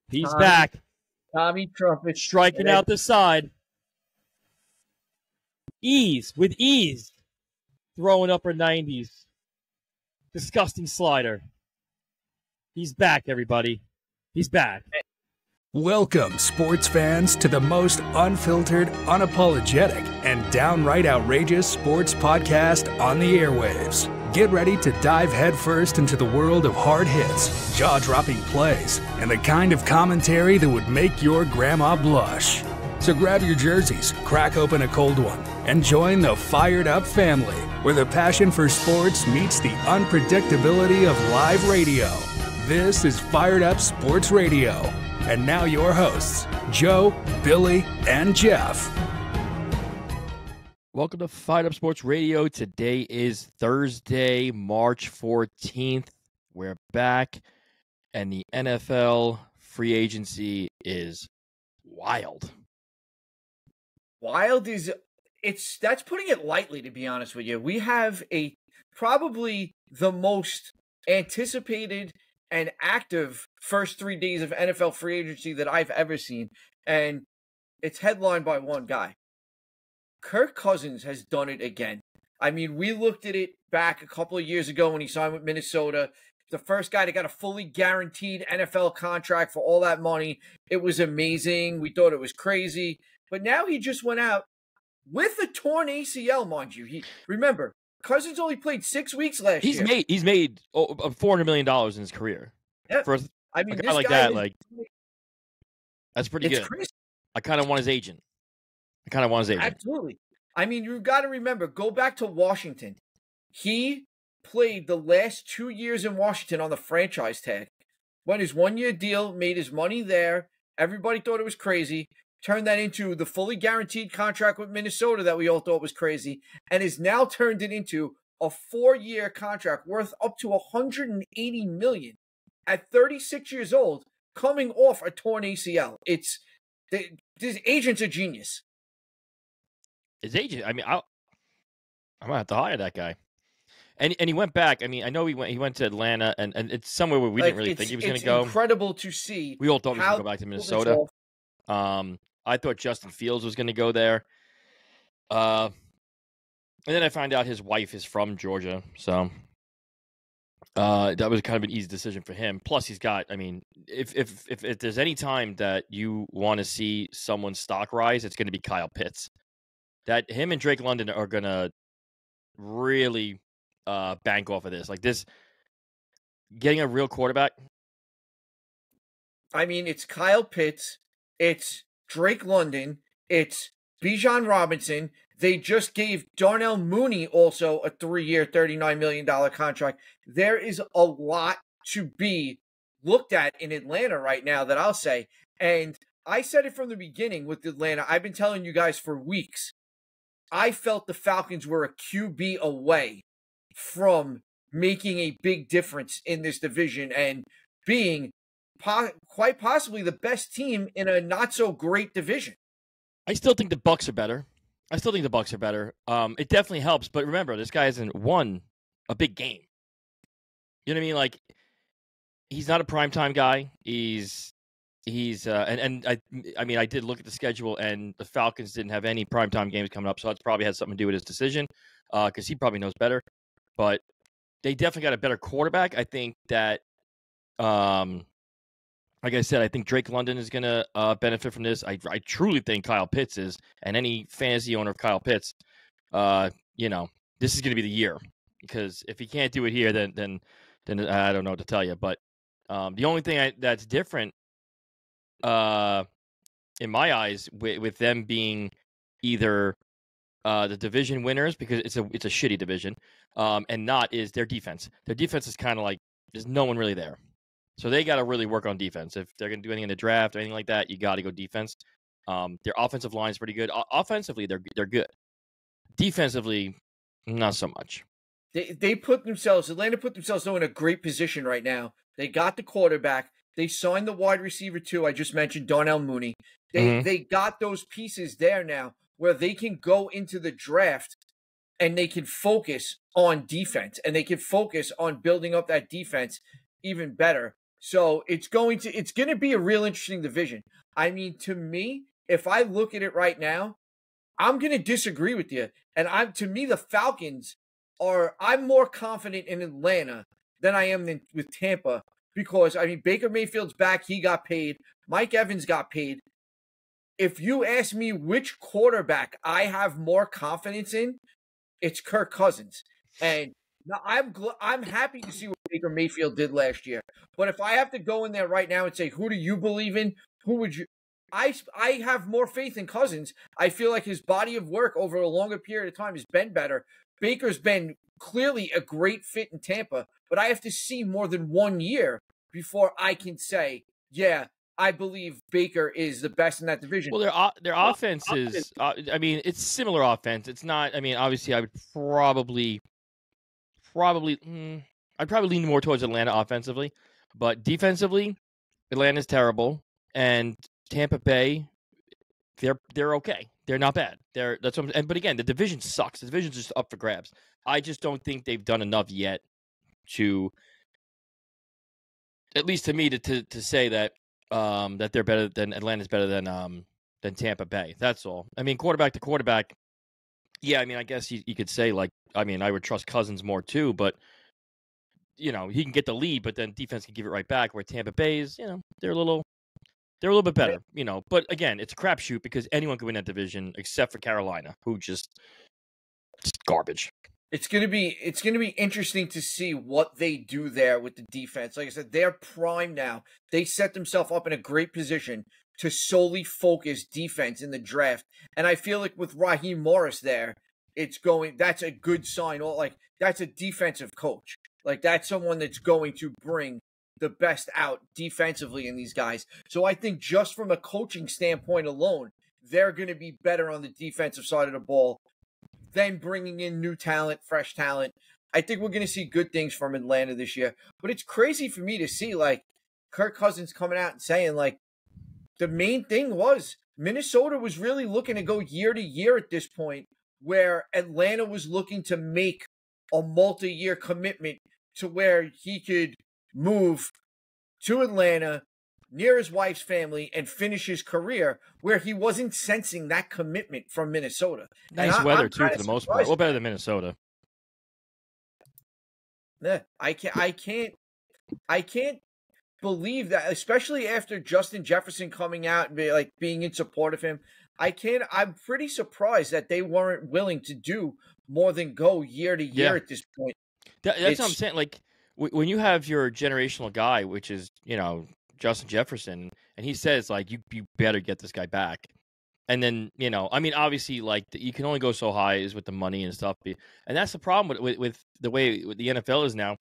He's back. Tommy Trumpet. Striking out the side. With ease. Throwing upper 90s. Disgusting slider. He's back, everybody. He's back. Welcome, sports fans, to the most unfiltered, unapologetic, and downright outrageous sports podcast on the airwaves. Get ready to dive headfirst into the world of hard hits, jaw-dropping plays, and the kind of commentary that would make your grandma blush. So grab your jerseys, crack open a cold one, and join the Fired Up family, where the passion for sports meets the unpredictability of live radio. This is Fired Up Sports Radio. And now your hosts, Joe, Billy, and Jeff. Welcome to Fired Up Sports Radio. Today is Thursday, March 14th. We're back, and the NFL free agency is wild. Wild that's putting it lightly, to be honest with you. We have probably the most anticipated and active first 3 days of NFL free agency that I've ever seen, and it's headlined by one guy. Kirk Cousins has done it again. I mean, we looked at it back a couple of years ago when he signed with Minnesota. The first guy that got a fully guaranteed NFL contract for all that money. It was amazing. We thought it was crazy. But now he just went out with a torn ACL, mind you. Remember, Cousins only played 6 weeks last year. He's made $400 million in his career. Yeah. For a guy like that, that's pretty good. Crazy. I kind of want his agent. Absolutely. I mean, you've got to remember, go back to Washington. He played the last 2 years in Washington on the franchise tag. Won his 1 year deal, made his money there. Everybody thought it was crazy. Turned that into the fully guaranteed contract with Minnesota that we all thought was crazy, and has now turned it into a 4-year contract worth up to $180 million at 36 years old, coming off a torn ACL. This agent's a genius. His agent, I mean, I'm gonna have to hire that guy. And he went back. I mean, I know he went to Atlanta, and it's somewhere where we didn't really think he was going to go. It's incredible to see. We all thought he was going to go back to Minnesota. I thought Justin Fields was going to go there. And then I found out his wife is from Georgia, so that was kind of an easy decision for him. Plus, he's got, I mean, if there's any time that you want to see someone's stock rise, it's going to be Kyle Pitts. That him and Drake London are going to really bank off of this. Like this, getting a real quarterback. I mean, it's Kyle Pitts. It's Drake London. It's Bijan Robinson. They just gave Darnell Mooney also a 3-year, $39 million contract. There is a lot to be looked at in Atlanta right now that I'll say. And I said it from the beginning with Atlanta. I've been telling you guys for weeks. I felt the Falcons were a QB away from making a big difference in this division and being quite possibly the best team in a not-so-great division. I still think the Bucs are better. It definitely helps, but remember, this guy hasn't won a big game. You know what I mean? Like, he's not a primetime guy. I mean, I did look at the schedule, and the Falcons didn't have any primetime games coming up, so that's probably had something to do with his decision, because he probably knows better. But they definitely got a better quarterback. I think that, like I said, I think Drake London is going to benefit from this. I truly think Kyle Pitts is, and any fantasy owner of Kyle Pitts, this is going to be the year. Because if he can't do it here, then I don't know what to tell you. But the only thing that's different, in my eyes, with them being either the division winners, because it's a shitty division, and not, is their defense. Their defense is kind of like there's no one really there. So they got to really work on defense. If they're going to do anything in the draft or anything like that, you got to go defense. Their offensive line is pretty good. Offensively, they're good. Defensively, not so much. Atlanta put themselves though in a great position right now. They got the quarterback. They signed the wide receiver too. I just mentioned Darnell Mooney. They got those pieces there now where they can go into the draft and they can focus on defense and they can focus on building up that defense even better. So it's going to be a real interesting division. I mean, to me, if I look at it right now, I'm going to disagree with you. And to me, the Falcons I'm more confident in Atlanta than I am with Tampa because, I mean, Baker Mayfield's back. He got paid. Mike Evans got paid. If you ask me which quarterback I have more confidence in, it's Kirk Cousins. And now I'm happy to see what Baker Mayfield did last year. But if I have to go in there right now and say, who do you believe in? Who would you? I have more faith in Cousins. I feel like his body of work over a longer period of time has been better. Baker's been clearly a great fit in Tampa, but I have to see more than 1 year before I can say, yeah, I believe Baker is the best in that division. Well, their offense is, I mean, it's similar offense. It's not, I mean, obviously I would probably I'd probably lean more towards Atlanta offensively, but defensively, Atlanta's terrible, and Tampa Bay, they're okay. They're not bad. But again, the division sucks. The division's just up for grabs. I just don't think they've done enough yet to, at least to me, to say that that they're better than Atlanta's better than Tampa Bay. That's all. I mean, quarterback to quarterback. Yeah, I mean, I guess you could say, like, I mean, I would trust Cousins more too, but he can get the lead, but then defense can give it right back. Where Tampa Bay's, they're a little bit better, But again, it's a crapshoot because anyone can win that division except for Carolina, who just garbage. It's gonna be interesting to see what they do there with the defense. Like I said, they're prime now. They set themselves up in a great position to solely focus defense in the draft. And I feel like with Raheem Morris there, that's a good sign. Like, that's a defensive coach. Like, that's someone that's going to bring the best out defensively in these guys. So I think just from a coaching standpoint alone, they're going to be better on the defensive side of the ball than bringing in new talent, fresh talent. I think we're going to see good things from Atlanta this year. But it's crazy for me to see, like, Kirk Cousins coming out and saying, like, the main thing was Minnesota was really looking to go year to year at this point, where Atlanta was looking to make a multi-year commitment to where he could move to Atlanta near his wife's family and finish his career, where he wasn't sensing that commitment from Minnesota. Nice weather too, for the most part. Well, better than Minnesota. Yeah, I can't believe that, especially after Justin Jefferson coming out and being in support of him. I'm pretty surprised that they weren't willing to do more than go year to year at this point. That's what I'm saying. Like, when you have your generational guy, which is, Justin Jefferson, and he says, like, you better get this guy back. And then, I mean, obviously, like, you can only go so high is with the money and stuff. And that's the problem with the way the NFL is now.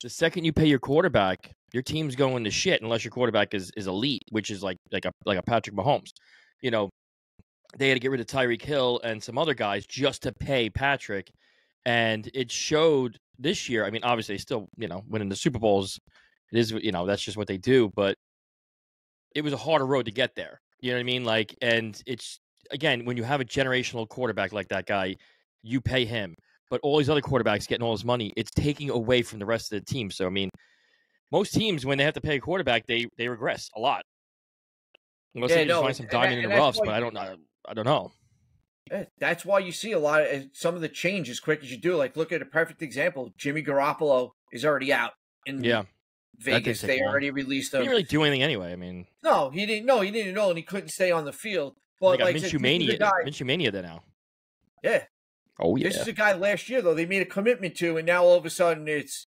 The second you pay your quarterback, your team's going to shit unless your quarterback is elite, which is like a Patrick Mahomes. They had to get rid of Tyreek Hill and some other guys just to pay Patrick. And it showed this year. I mean, obviously, they still, winning the Super Bowls. It is, that's just what they do. But it was a harder road to get there. You know what I mean? Like, and it's, again, when you have a generational quarterback like that guy, you pay him. But all these other quarterbacks getting all this money, it's taking away from the rest of the team. So, I mean, most teams, when they have to pay a quarterback, they regress a lot. Unless they just find some diamond in the roughs, but I don't know. That's why you see a lot of some of the change as quick as you do. Like, look at a perfect example. Jimmy Garoppolo is already out in Vegas. They already released him. He didn't really do anything anyway. I mean, no, he didn't. No, he didn't know, and he couldn't stay on the field. But like Minshew Mania there now. Yeah. Oh yeah. This is a guy last year though they made a commitment to, and now all of a sudden it's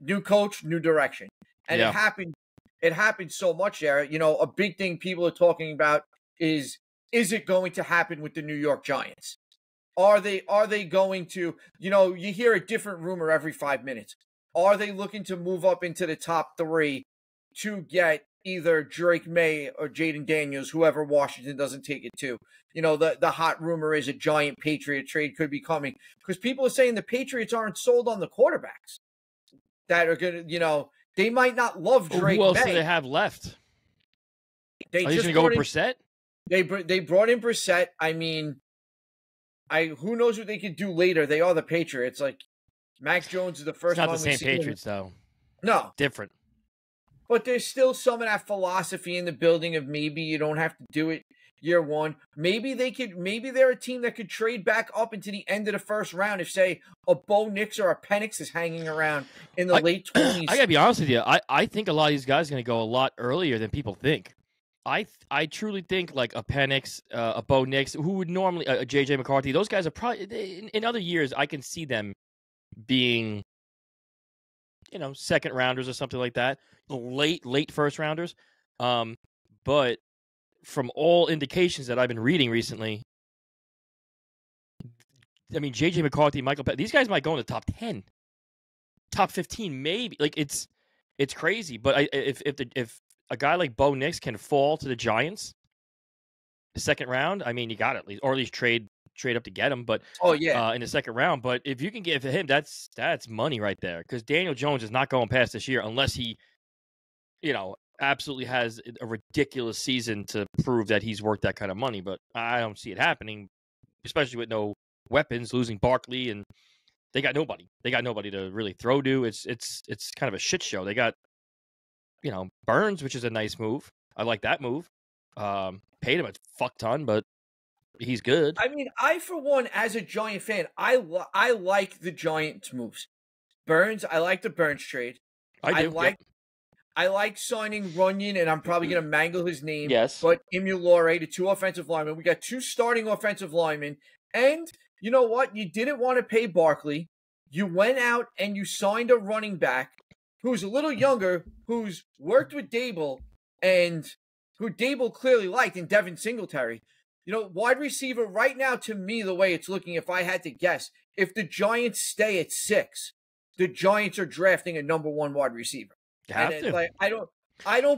new coach, new direction, and it happened. It happened so much there. A big thing people are talking about is it going to happen with the New York Giants? Are they going to, you hear a different rumor every 5 minutes. Are they looking to move up into the top 3 to get either Drake May or Jaden Daniels, whoever Washington doesn't take it to? The hot rumor is a giant Patriot trade could be coming because people are saying the Patriots aren't sold on the quarterbacks that are going to, they might not love Drake May. Who else do they have left? Are they just going to go with Brissett? They brought in Brissett. I mean, who knows what they could do later? They are the Patriots. Like, Mac Jones is the first one. It's not the same Patriots, though. No. Different. but there's still some of that philosophy in the building of maybe you don't have to do it year one. Maybe they're a team that could trade back up into the end of the first round if, say, a Bo Nix or a Penix is hanging around in the late 20s. I gotta be honest with you. I think a lot of these guys are gonna go a lot earlier than people think. I truly think like a Penix, a Bo Nix, who would normally a JJ McCarthy. Those guys are probably in other years. I can see them being, second rounders or something like that, late first rounders. But from all indications that I've been reading recently, I mean, JJ McCarthy, Michael Penix, these guys might go in the top 10, top 15, maybe. Like it's crazy. But if a guy like Bo Nix can fall to the Giants, the second round, I mean, you got at least trade up to get him. But in the second round. But if you can get him, that's money right there. Because Daniel Jones is not going past this year unless he, absolutely has a ridiculous season to prove that he's worth that kind of money. But I don't see it happening, especially with no weapons, losing Barkley, and they got nobody. They got nobody to really throw to. It's kind of a shit show. They got, Burns, which is a nice move. I like that move. Paid him a fuck ton, but he's good. I mean, I, for one, as a Giant fan, I like the Giants' moves. Burns, I like the Burns trade. I like signing Runyon, and I'm probably going to mangle his name. Yes. But Imulore, the 2 offensive linemen. We got 2 starting offensive linemen. And you know what? You didn't want to pay Barkley. You went out and you signed a running back who's a little younger, who's worked with Dable, and who Dable clearly liked in Devin Singletary. Wide receiver right now, to me, the way it's looking, if I had to guess, if the Giants stay at 6, the Giants are drafting a number 1 wide receiver. Have to. Like, I don't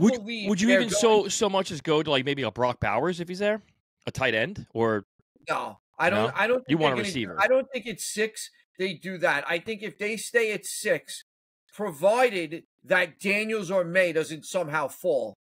believe. Would you even so much as go to like maybe a Brock Bowers if he's there, a tight end, or no? I don't. Think you want a receiver. I don't think it's 6. They do that. I think if they stay at 6, provided that Daniels or May doesn't somehow fall.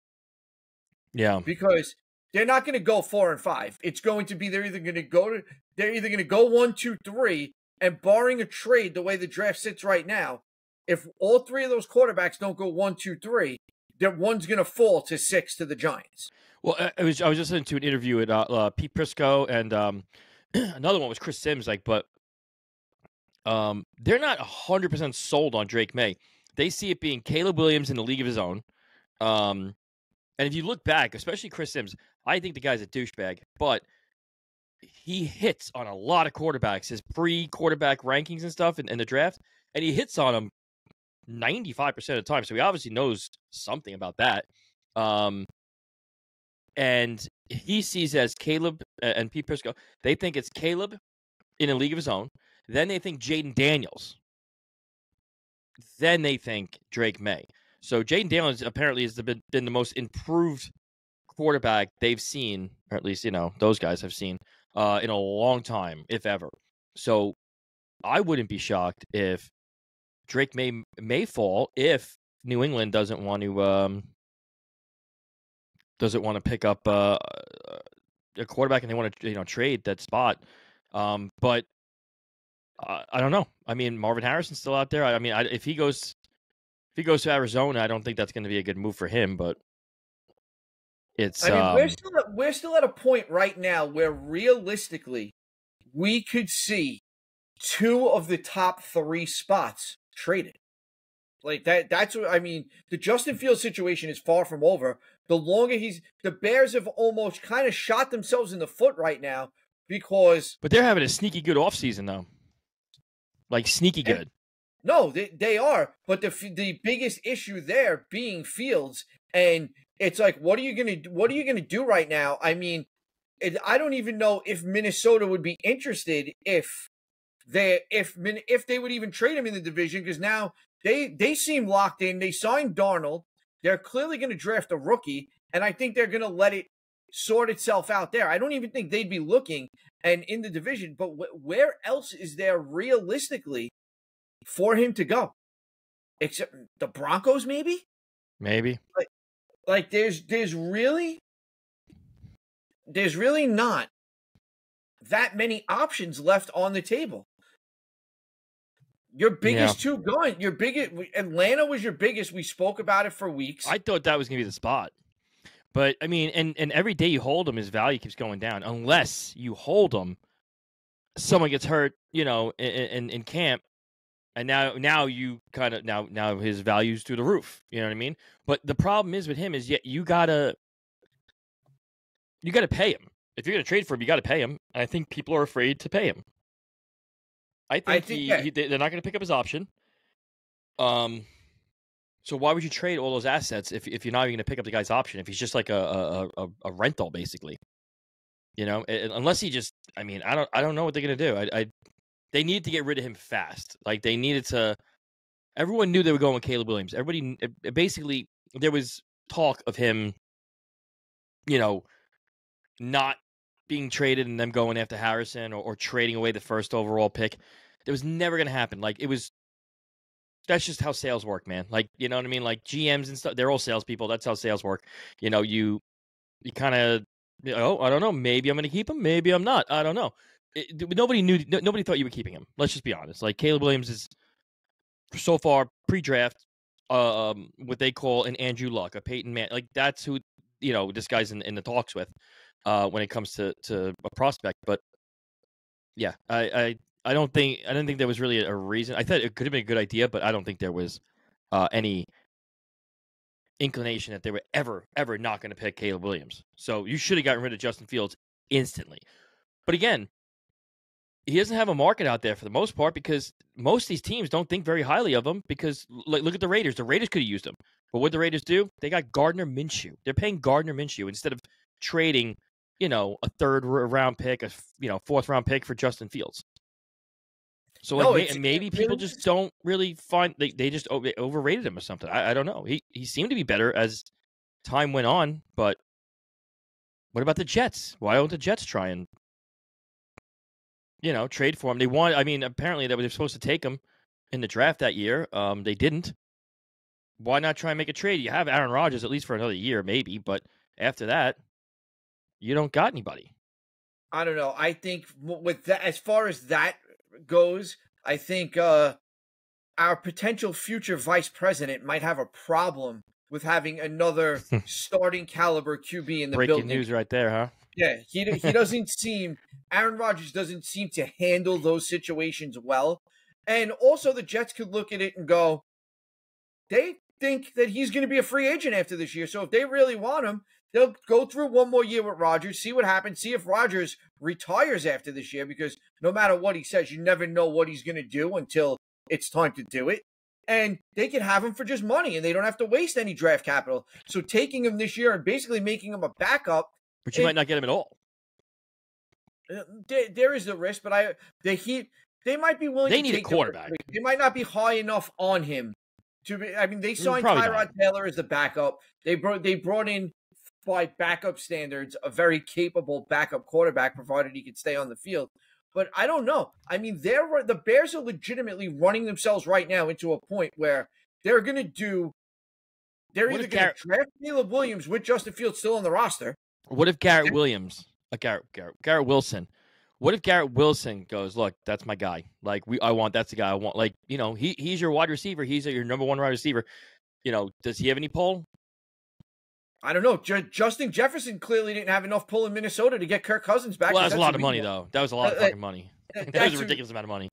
Yeah. Because they're not going to go 4 and 5. It's going to be they're either going to go 1, 2, 3, and barring a trade, the way the draft sits right now, if all 3 of those quarterbacks don't go 1, 2, 3, that one's going to fall to 6 to the Giants. Well, I was just listening to an interview with Pete Prisco and another one was Chris Sims. But they're not 100% sold on Drake May. They see it being Caleb Williams in the league of his own. And if you look back, especially Chris Sims, I think the guy's a douchebag, but he hits on a lot of quarterbacks, his pre-quarterback rankings and stuff in the draft, and he hits on them 95% of the time. So he obviously knows something about that. And he sees as Caleb and Pete Prisco, they think it's Caleb in a league of his own. Then they think Jaden Daniels. Then they think Drake May. So Jaden Daniels apparently has been the most improved quarterback they've seen, or at least, those guys have seen in a long time, if ever. So I wouldn't be shocked if Drake may fall if New England doesn't want to pick up a quarterback and they want to trade that spot. But I don't know. I mean, Marvin Harrison's still out there. I mean, if he goes to Arizona, I don't think that's going to be a good move for him. But it's. I mean, we're still at a point right now where realistically we could see 2 of the top 3 spots traded. Like that's what I mean. The Justin Fields situation is far from over. The longer the Bears have almost kind of shot themselves in the foot right now because. But they're having a sneaky good offseason though. Like sneaky good. No, they are. But the biggest issue there being Fields, and it's like, what are you gonna do right now? I mean, I don't even know if Minnesota would be interested if they would even trade him in the division, because now they seem locked in. They signed Darnold. They're clearly going to draft a rookie, and I think they're going to let it sort itself out there. I don't even think they'd be looking and in the division, but where else is there realistically for him to go? Except the Broncos, maybe? Maybe. Like there's really not that many options left on the table. Your biggest two going. Your biggest Atlanta was your biggest. We spoke about it for weeks. I thought that was going to be the spot. But, I mean, and every day you hold him, his value keeps going down. Unless you hold him, someone gets hurt, in camp, and now you kind of now his value's through the roof. You know what I mean? But the problem is with him is you gotta pay him. If you're gonna trade for him, you gotta pay him. And I think people are afraid to pay him. I think they're not gonna pick up his option. So why would you trade all those assets if you're not even gonna pick up the guy's option? If he's just like a rental, basically. Unless he just, I mean, I don't know what they're gonna do. They needed to get rid of him fast. Like they needed to. Everyone knew they were going with Caleb Williams. Everybody, basically, there was talk of him, not being traded and them going after Harrison or trading away the first overall pick. It was never gonna happen. Like that's just how sales work, man. Like, you know what I mean? Like GMs and stuff, they're all salespeople. That's how sales work. You kind of. I don't know. Maybe I'm going to keep him. Maybe I'm not. I don't know. Nobody knew. Nobody thought you were keeping him. Let's just be honest. Like Caleb Williams is so far pre-draft, what they call an Andrew Luck, a Peyton Man. Like that's who this guy's in the talks with when it comes to a prospect. But yeah, I didn't think there was really a reason. I thought it could have been a good idea, but I don't think there was any inclination that they were ever not going to pick Caleb Williams. So you should have gotten rid of Justin Fields instantly. But again, he doesn't have a market out there for the most part because most of these teams don't think very highly of him because look at the Raiders. The Raiders could have used him. But what the Raiders do? They got Gardner Minshew. They're paying Gardner Minshew instead of trading, a third round pick, a fourth round pick for Justin Fields. So maybe people just don't really find they just overrated him or something. I don't know. He seemed to be better as time went on, but what about the Jets? Why don't the Jets try and trade for him? They want. I mean, apparently they were supposed to take him in the draft that year. They didn't. Why not try and make a trade? You have Aaron Rodgers at least for another year, maybe, but after that, you don't got anybody. I don't know. I think with that, as far as that goes, I think our potential future vice president might have a problem with having another starting caliber QB in the building. Breaking news right there, huh? Yeah, he doesn't seem. Aaron Rodgers doesn't seem to handle those situations well, and also the Jets could look at it and go, they think that he's going to be a free agent after this year. So if they really want him, they'll go through one more year with Rodgers, see what happens, see if Rodgers retires after this year, because no matter what he says, you never know what he's going to do until it's time to do it. And they can have him for just money, and they don't have to waste any draft capital. So taking him this year and basically making him a backup. But you might not get him at all. There is a risk, but they might be willing to take him. They need a quarterback. They might not be high enough on him. They signed Tyrod Taylor as the backup. They brought in, by backup standards, a very capable backup quarterback, provided he could stay on the field. But I don't know. I mean, the Bears are legitimately running themselves right now into a point where they're going to do. They're either going to draft Caleb Williams with Justin Fields still on the roster. What if Garrett Wilson? What if Garrett Wilson goes, look, that's my guy. Like that's the guy I want. Like, he's your wide receiver. He's your number one wide receiver. Does he have any pull? I don't know. Justin Jefferson clearly didn't have enough pull in Minnesota to get Kirk Cousins back. Well, that's a lot of money, though. That was a lot of fucking money. That was a ridiculous amount of money.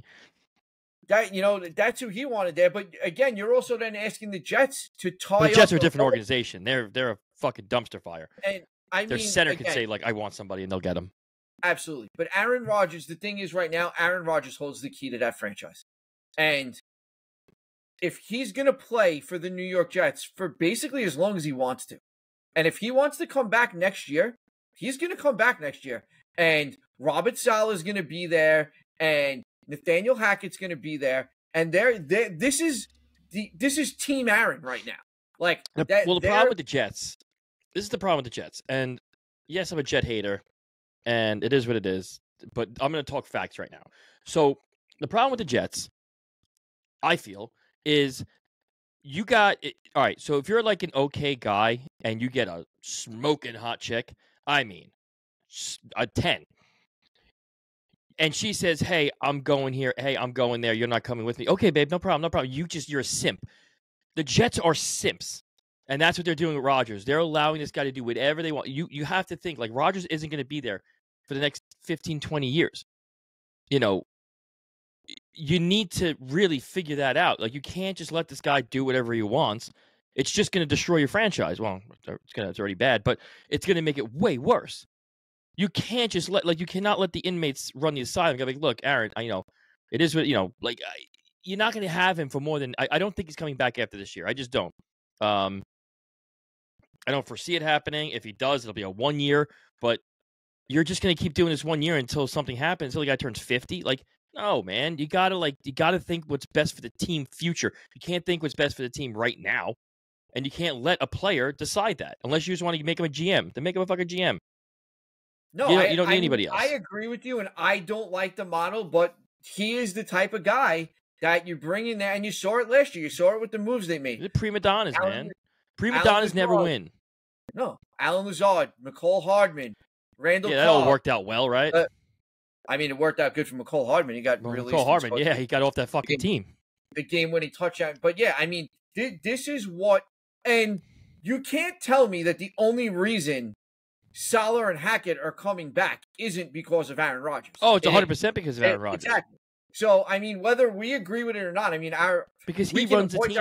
That's who he wanted there. But again, you're also then asking the Jets to tie up. The Jets are a different organization. They're a fucking dumpster fire. And their center can say, like, I want somebody, and they'll get him. Absolutely. But Aaron Rodgers, the thing is right now, Aaron Rodgers holds the key to that franchise. And if he's going to play for the New York Jets for basically as long as he wants to, and if he wants to come back next year, he's going to come back next year. And Robert Saleh is going to be there, and Nathaniel Hackett's going to be there. And this is Team Aaron right now. The problem with the Jets, this is the problem with the Jets. And yes, I'm a Jet hater, and it is what it is. But I'm going to talk facts right now. So the problem with the Jets, I feel, is you got it. All right, so if you're like an okay guy and you get a smoking hot chick, I mean, a 10, And she says, hey, I'm going here. Hey, I'm going there. You're not coming with me. Okay, babe, no problem, no problem. You're a simp. The Jets are simps. And that's what they're doing with Rodgers. They're allowing this guy to do whatever they want. You have to think, like, Rodgers isn't going to be there for the next 15, 20 years. You know, you need to really figure that out. Like, you can't just let this guy do whatever he wants. It's just going to destroy your franchise. Well, it's already bad, but it's going to make it way worse. You can't just you cannot let the inmates run the asylum. You're like, look, Aaron, it is what, you're not going to have him for more than, I don't think he's coming back after this year. I just don't. I don't foresee it happening. If he does, it'll be a 1 year, but you're just going to keep doing this 1 year until something happens, until the guy turns 50. Like, no, man, you got to think what's best for the team future. You can't think what's best for the team right now. And you can't let a player decide that unless you just want to make him a GM. Then make him a fucking GM. No, you don't need anybody else. I agree with you, and I don't like the model, but he is the type of guy that you bring in there, and you saw it last year. You saw it with the moves they made. The prima donnas, man. Prima donnas never win. No, Alan Lazard, McCole Hardman, Randall Cobb. That all worked out well, right? It worked out good for McCole Hardman. He got released. McCole Hardman, yeah, he got off that fucking team. The game-winning touchdown. But, yeah, this is what – and you can't tell me that the only reason Salah and Hackett are coming back isn't because of Aaron Rodgers. Oh, it's 100% because of Aaron Rodgers. Exactly. So, whether we agree with it or not, because he runs the team.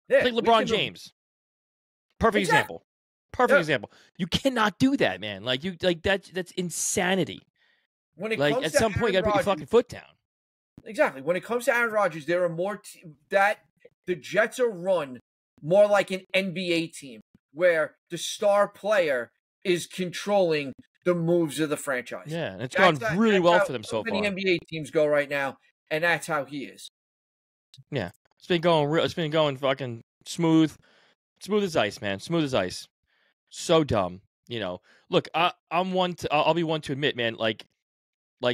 Like LeBron James. Perfect example. Perfect example. You cannot do that, man. That's insanity. When it comes at some point, you got to put your fucking foot down. Exactly. When it comes to Aaron Rodgers, there are more that the Jets are run more like an NBA team where the star player is controlling the moves of the franchise. Yeah, and it's gone really well for them so far. Many NBA teams go right now, and that's how he is. Yeah, it's been going fucking smooth as ice, man. Smooth as ice. So dumb, Look, I'll be one to admit, man. Like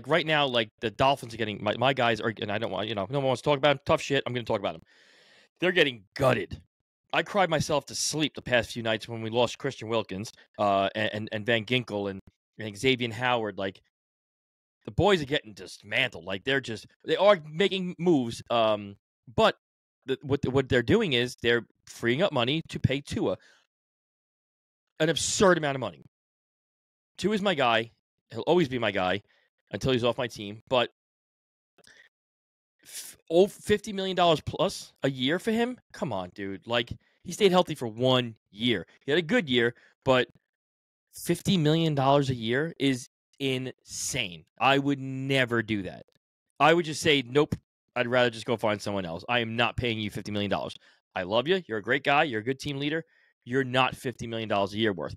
right now, like the Dolphins are getting my guys are, and I don't want no one wants to talk about tough shit. I'm going to talk about them. They're getting gutted. I cried myself to sleep the past few nights when we lost Christian Wilkins, and Van Ginkel and Xavier Howard. Like, the boys are getting dismantled. Like, they are making moves. But what they're doing is they're freeing up money to pay Tua an absurd amount of money. Tua is my guy. He'll always be my guy until he's off my team. But $50 million plus a year for him? Come on, dude. Like, he stayed healthy for 1 year. He had a good year, but $50 million a year is insane. I would never do that. I would just say, nope, I'd rather just go find someone else. I am not paying you $50 million. I love you. You're a great guy. You're a good team leader. You're not $50 million a year worth.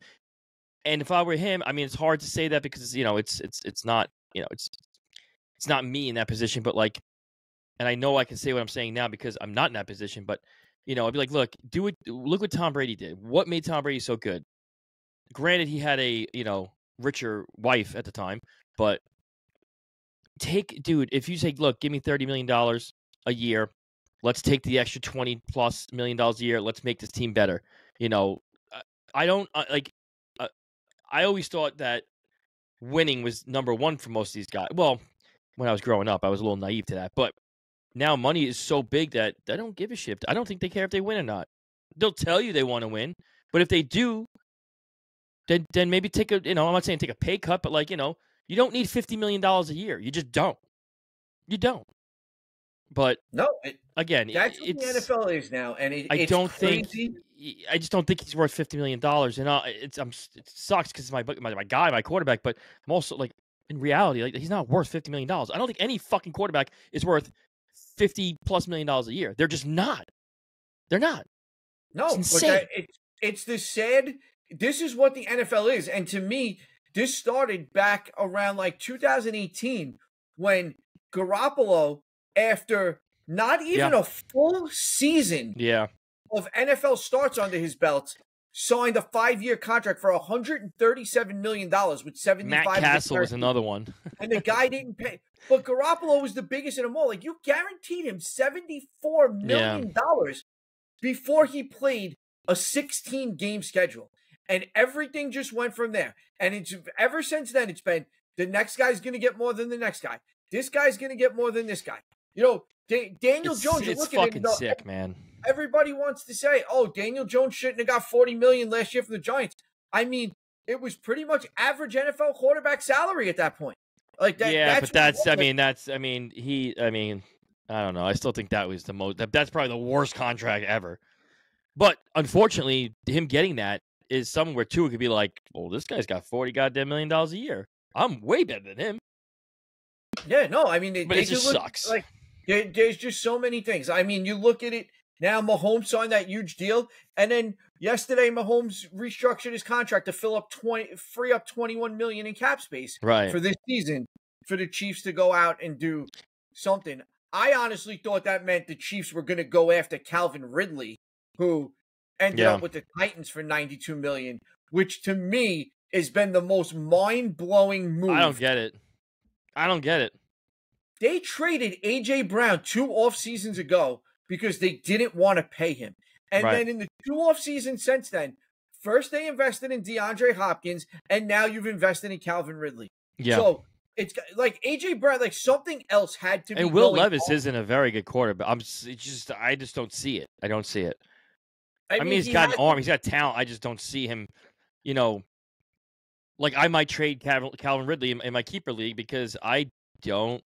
And if I were him, it's hard to say that because, it's not, it's not me in that position, but like, and I know I can say what I'm saying now because I'm not in that position, but, I'd be like, look, look what Tom Brady did. What made Tom Brady so good? Granted, he had a, richer wife at the time, but if you say, look, give me $30 million a year, let's take the extra $20+ million a year, let's make this team better. I always thought that winning was number one for most of these guys. Well, when I was growing up, I was a little naive to that, but now money is so big that they don't give a shit. I don't think they care if they win or not. They'll tell you they want to win, but if they do, then maybe take I'm not saying take a pay cut, but you don't need $50 million a year. You just don't. You don't. But no, again, that's what the NFL is now, and I just don't think he's worth $50 million. And it sucks because it's my guy, my quarterback. But I'm also in reality, he's not worth $50 million. I don't think any fucking quarterback is worth $50+ million a year. They're just not. They're not. No, it's insane. It's the sad. This is what the NFL is, and to me, this started back around 2018 when Garoppolo, after not even a full season of NFL starts under his belt, signed a 5-year contract for $137 million with 75. Matt Castle was another one. And the guy didn't pay. But Garoppolo was the biggest of them all. You guaranteed him $74 million before he played a 16-game schedule. And everything just went from there. And ever since then, it's been The next guy's going to get more than the next guy. This guy's going to get more than this guy. You know, Daniel Jones, you look at fucking sick, man. Everybody wants to say, oh, Daniel Jones shouldn't have got $40 million last year from the Giants. I mean, it was pretty much average NFL quarterback salary at that point. Like that. Yeah, but I don't know. I still think that was the most. That's probably the worst contract ever. But unfortunately, him getting that is somewhere too. It could be like, well, this guy's got $40 million a year. I'm way better than him. Yeah, no, I mean, but it just sucks. Like there's just so many things. I mean, you look at it now. Mahomes signed that huge deal, and then yesterday, Mahomes restructured his contract to free up $21 million in cap space for this season for the Chiefs to go out and do something. I honestly thought that meant the Chiefs were going to go after Calvin Ridley, who ended up with the Titans for $92 million, which to me has been the most mind-blowing move. I don't get it. They traded A.J. Brown 2 off seasons ago because they didn't want to pay him. And then in the 2 off seasons since then, first they invested in DeAndre Hopkins, and now you've invested in Calvin Ridley. Yeah. So it's like A.J. Brown, like something else had to be. And Will Levis isn't a very good quarterback. I just don't see it. I don't see it. I mean he's got an arm. He's got talent. I just don't see him, you know. Like, I might trade Calvin Ridley in my keeper league because I don't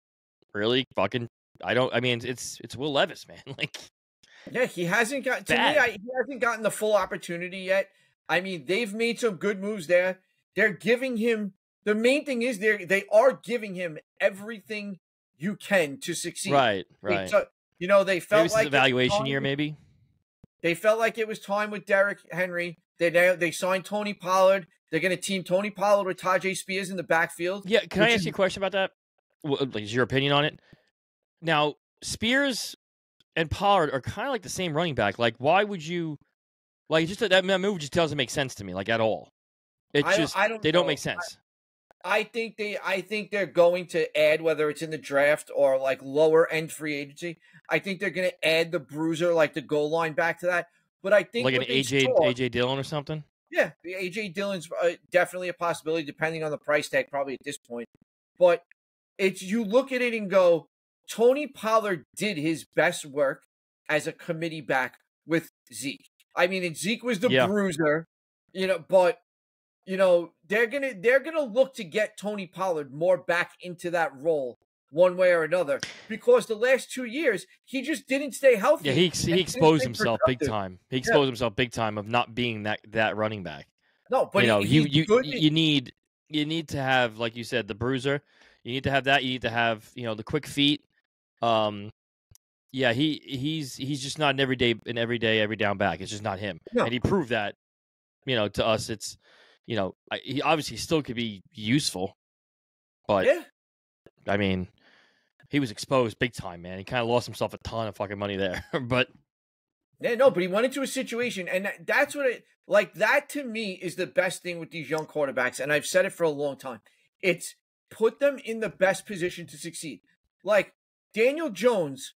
really it's Will Levis, man. Like, yeah, he hasn't got he hasn't gotten the full opportunity yet. I mean, they've made some good moves there. They're giving him the main thing is they are giving him everything you can to succeed. Right. So, you know, they felt maybe like evaluation year, maybe. They felt like it was time with Derrick Henry. They signed Tony Pollard. They're going to team Tony Pollard with Tajay Spears in the backfield. Yeah, can I ask you a question about that? Like, is your opinion on it? Now, Spears and Pollard are kind of like the same running back. Like, why would you just that move just doesn't make sense to me, like, at all. They don't make sense. I think they're going to add, whether it's in the draft or like lower end free agency. I think they're going to add the bruiser, like the goal line back to that. But I think like an AJ Dillon or something. Yeah, A.J. Dillon's definitely a possibility, depending on the price tag, probably at this point. But you look at it and go, Tony Pollard did his best work as a committee back with Zeke. I mean, and Zeke was the bruiser, you know. But you know, they're gonna look to get Tony Pollard more back into that role, one way or another, because the last 2 years he just didn't stay healthy. Yeah, he exposed himself big time. He exposed himself big time of not being that running back. No, but you need to have, like you said, the bruiser. You need to have that. You need to have, you know, the quick feet. Yeah, he's just not an every down back. It's just not him, and he proved that. You know, to us, it's, you know, he obviously still could be useful, but I mean, he was exposed big time, man. He kind of lost himself a ton of fucking money there, but but he went into a situation, and that's what that to me is the best thing with these young quarterbacks, and I've said it for a long time. It's put them in the best position to succeed. Like Daniel Jones,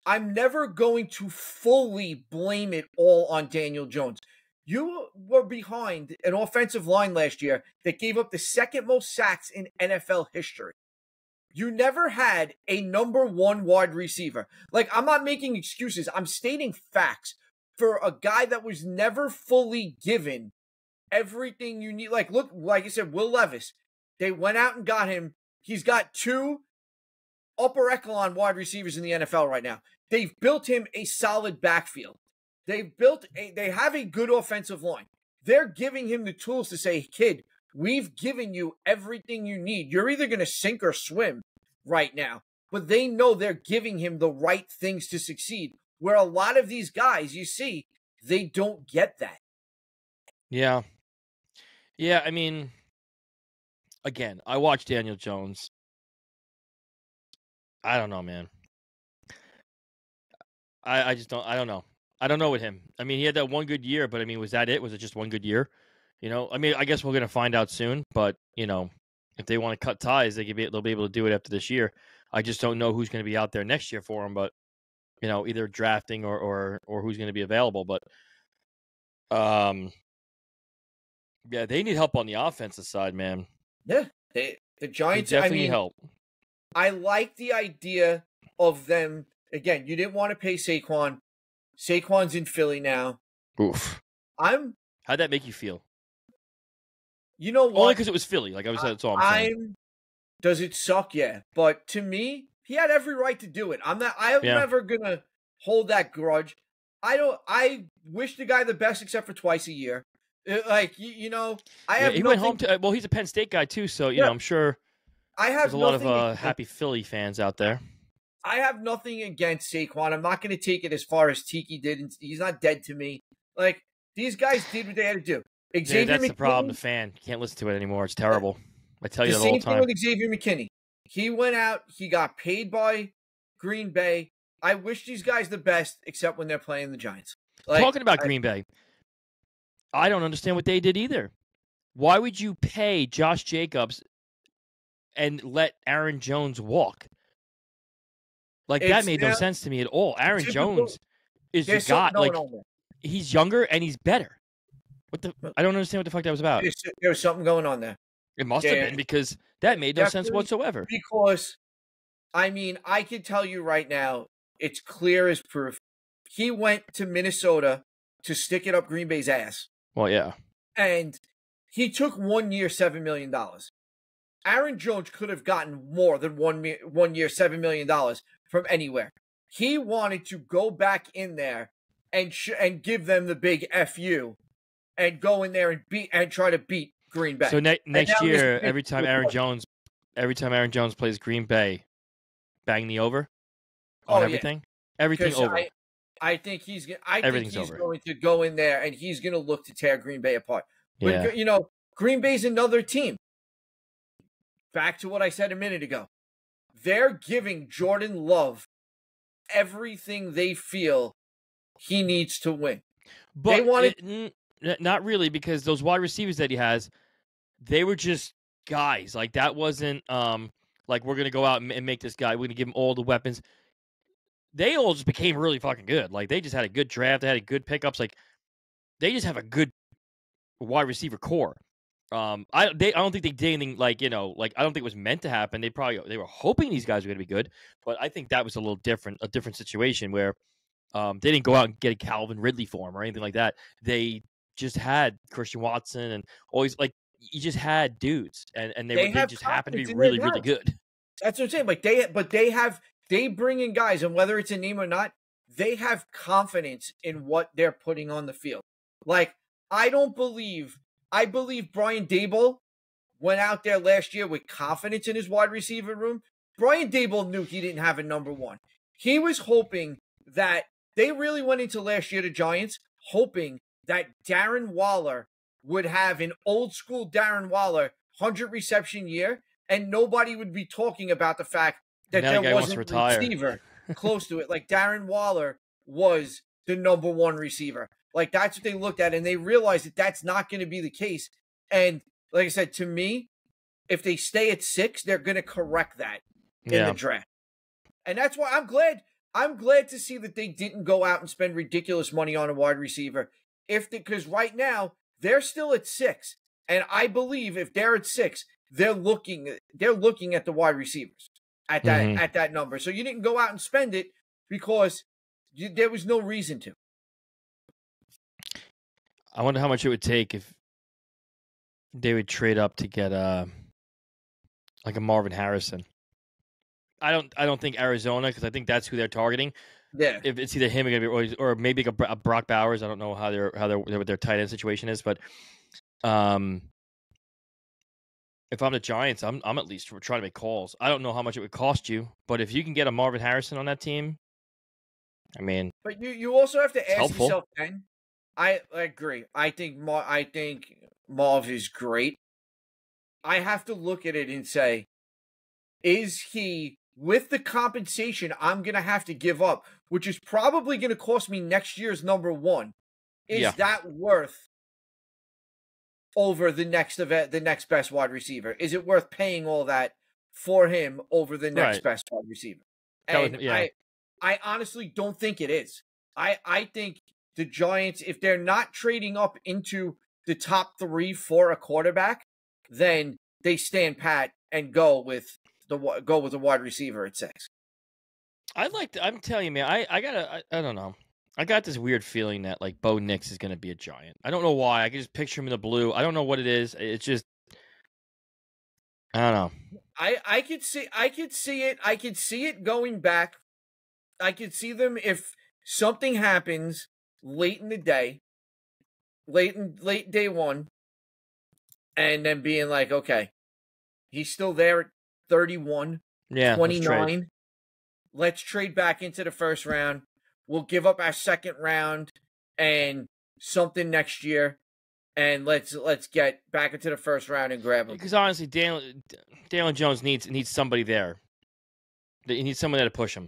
I'm never going to fully blame it all on Daniel Jones. You were behind an offensive line last year that gave up the second most sacks in NFL history. You never had a number 1 wide receiver. Like, I'm not making excuses. I'm stating facts for a guy that was never fully given everything you need. Like, look, like I said, Will Levis. They went out and got him. He's got 2 upper echelon wide receivers in the NFL right now. They've built him a solid backfield. They have a good offensive line. They're giving him the tools to say, kid, we've given you everything you need. You're either going to sink or swim right now. But they know they're giving him the right things to succeed. Where a lot of these guys, you see, they don't get that. Yeah. Yeah, I mean, again, I watched Daniel Jones. I don't know, man. I just don't. I don't know. I don't know with him. I mean, he had that one good year, but I mean, was that it? Was it just one good year? You know, I mean, I guess we're going to find out soon, but you know, if they want to cut ties, they'll be able to do it after this year. I just don't know who's going to be out there next year for him, but you know, either drafting or who's going to be available. But yeah, they need help on the offensive side, man. Yeah, The Giants, definitely help. I like the idea of them. Again, you didn't want to pay Saquon. Saquon's in Philly now. Oof. How'd that make you feel? You know what? Only because it was Philly. Like I was, that's all I'm saying. Does it suck? Yeah. But to me, he had every right to do it. I'm never gonna hold that grudge. I wish the guy the best except for twice a year. He went home to, well, he's a Penn State guy too, so you know, I'm sure there's a lot of happy Philly fans out there. I have nothing against Saquon. I'm not going to take it as far as Tiki did. He's not dead to me. Like, these guys did what they had to do. That's the problem. The fan can't listen to it anymore. It's terrible. I tell you that all the time. The same thing with Xavier McKinney. He went out. He got paid by Green Bay. I wish these guys the best, except when they're playing the Giants. Talking about Green Bay, I don't understand what they did either. Why would you pay Josh Jacobs and let Aaron Jones walk? That made no sense to me at all. Aaron Jones is the guy. He's younger and he's better. I don't understand what the fuck that was about. There's something going on there. It must have been, because that made no sense whatsoever. Because, I can tell you right now, it's clear as proof. He went to Minnesota to stick it up Green Bay's ass. Well, yeah. And he took 1 year, $7 million. Aaron Jones could have gotten more than 1 year, $7 million from anywhere. He wanted to go back in there and give them the big FU and go in there and try to beat Green Bay. So next year, every time Aaron Jones plays Green Bay, bang the over on everything. Yeah. Everything over. I think he's going to go in there and he's going to look to tear Green Bay apart. But Green Bay's another team. Back to what I said a minute ago. They're giving Jordan Love everything they feel he needs to win. But not really, because those wide receivers that he has, they were just guys. Like, that wasn't we're going to go out and make this guy. We're going to give him all the weapons. They all just became really fucking good. Like, they just had a good draft. They had good pickups. Like, they just have a good wide receiver core. I don't think they did anything I don't think it was meant to happen. They were hoping these guys were going to be good, but I think that was a different situation where they didn't go out and get a Calvin Ridley for him or anything like that. They just had Christian Watson and always you just had dudes and they just happened to be really, really good. That's what I'm saying. They bring in guys, and whether it's a name or not, they have confidence in what they're putting on the field. I believe Brian Daboll went out there last year with confidence in his wide receiver room. Brian Daboll knew he didn't have a number one. He was hoping that they really went into last year, the Giants, hoping that Darren Waller would have an old school Darren Waller 100 reception year, and nobody would be talking about the fact that there wasn't a receiver close to it. Like, Darren Waller was the number one receiver. That's what they looked at, and they realized that that's not going to be the case. And like I said, to me, if they stay at 6, they're going to correct that in the draft. And that's why I'm glad to see that they didn't go out and spend ridiculous money on a wide receiver. Because right now they're still at 6, and I believe if they're at 6, they're looking at the wide receivers at that number. So you didn't go out and spend it because there was no reason to. I wonder how much it would take if they would trade up to get a Marvin Harrison. I don't think Arizona, because I think that's who they're targeting. Yeah, if it's either him or maybe a Brock Bowers. I don't know what their tight end situation is, but if I'm the Giants, I'm at least trying to make calls. I don't know how much it would cost you, but if you can get a Marvin Harrison on that team, but you also have to ask helpful. Yourself, Ben. I agree. I think Marv is great. I have to look at it and say, is he, with the compensation I'm going to have to give up, which is probably going to cost me next year's number one, is that worth over the next best wide receiver? Is it worth paying all that for him over the next best wide receiver? And I honestly don't think it is. I think the Giants, if they're not trading up into the top 3 for a quarterback, then they stand pat and go with a wide receiver at 6. I'm telling you, man, I don't know. I got this weird feeling that like Bo Nix is going to be a Giant. I don't know why. I can just picture him in the blue. I don't know what it is. It's just, I don't know. I could see it. I could see it going back. I could see them if something happens late in the day, late day one, and then being like, okay, he's still there at 31, 29. Let's trade back into the first round. We'll give up our second round and something next year, and let's get back into the first round and grab him. Because honestly, Daniel Jones needs somebody there. He needs someone there to push him,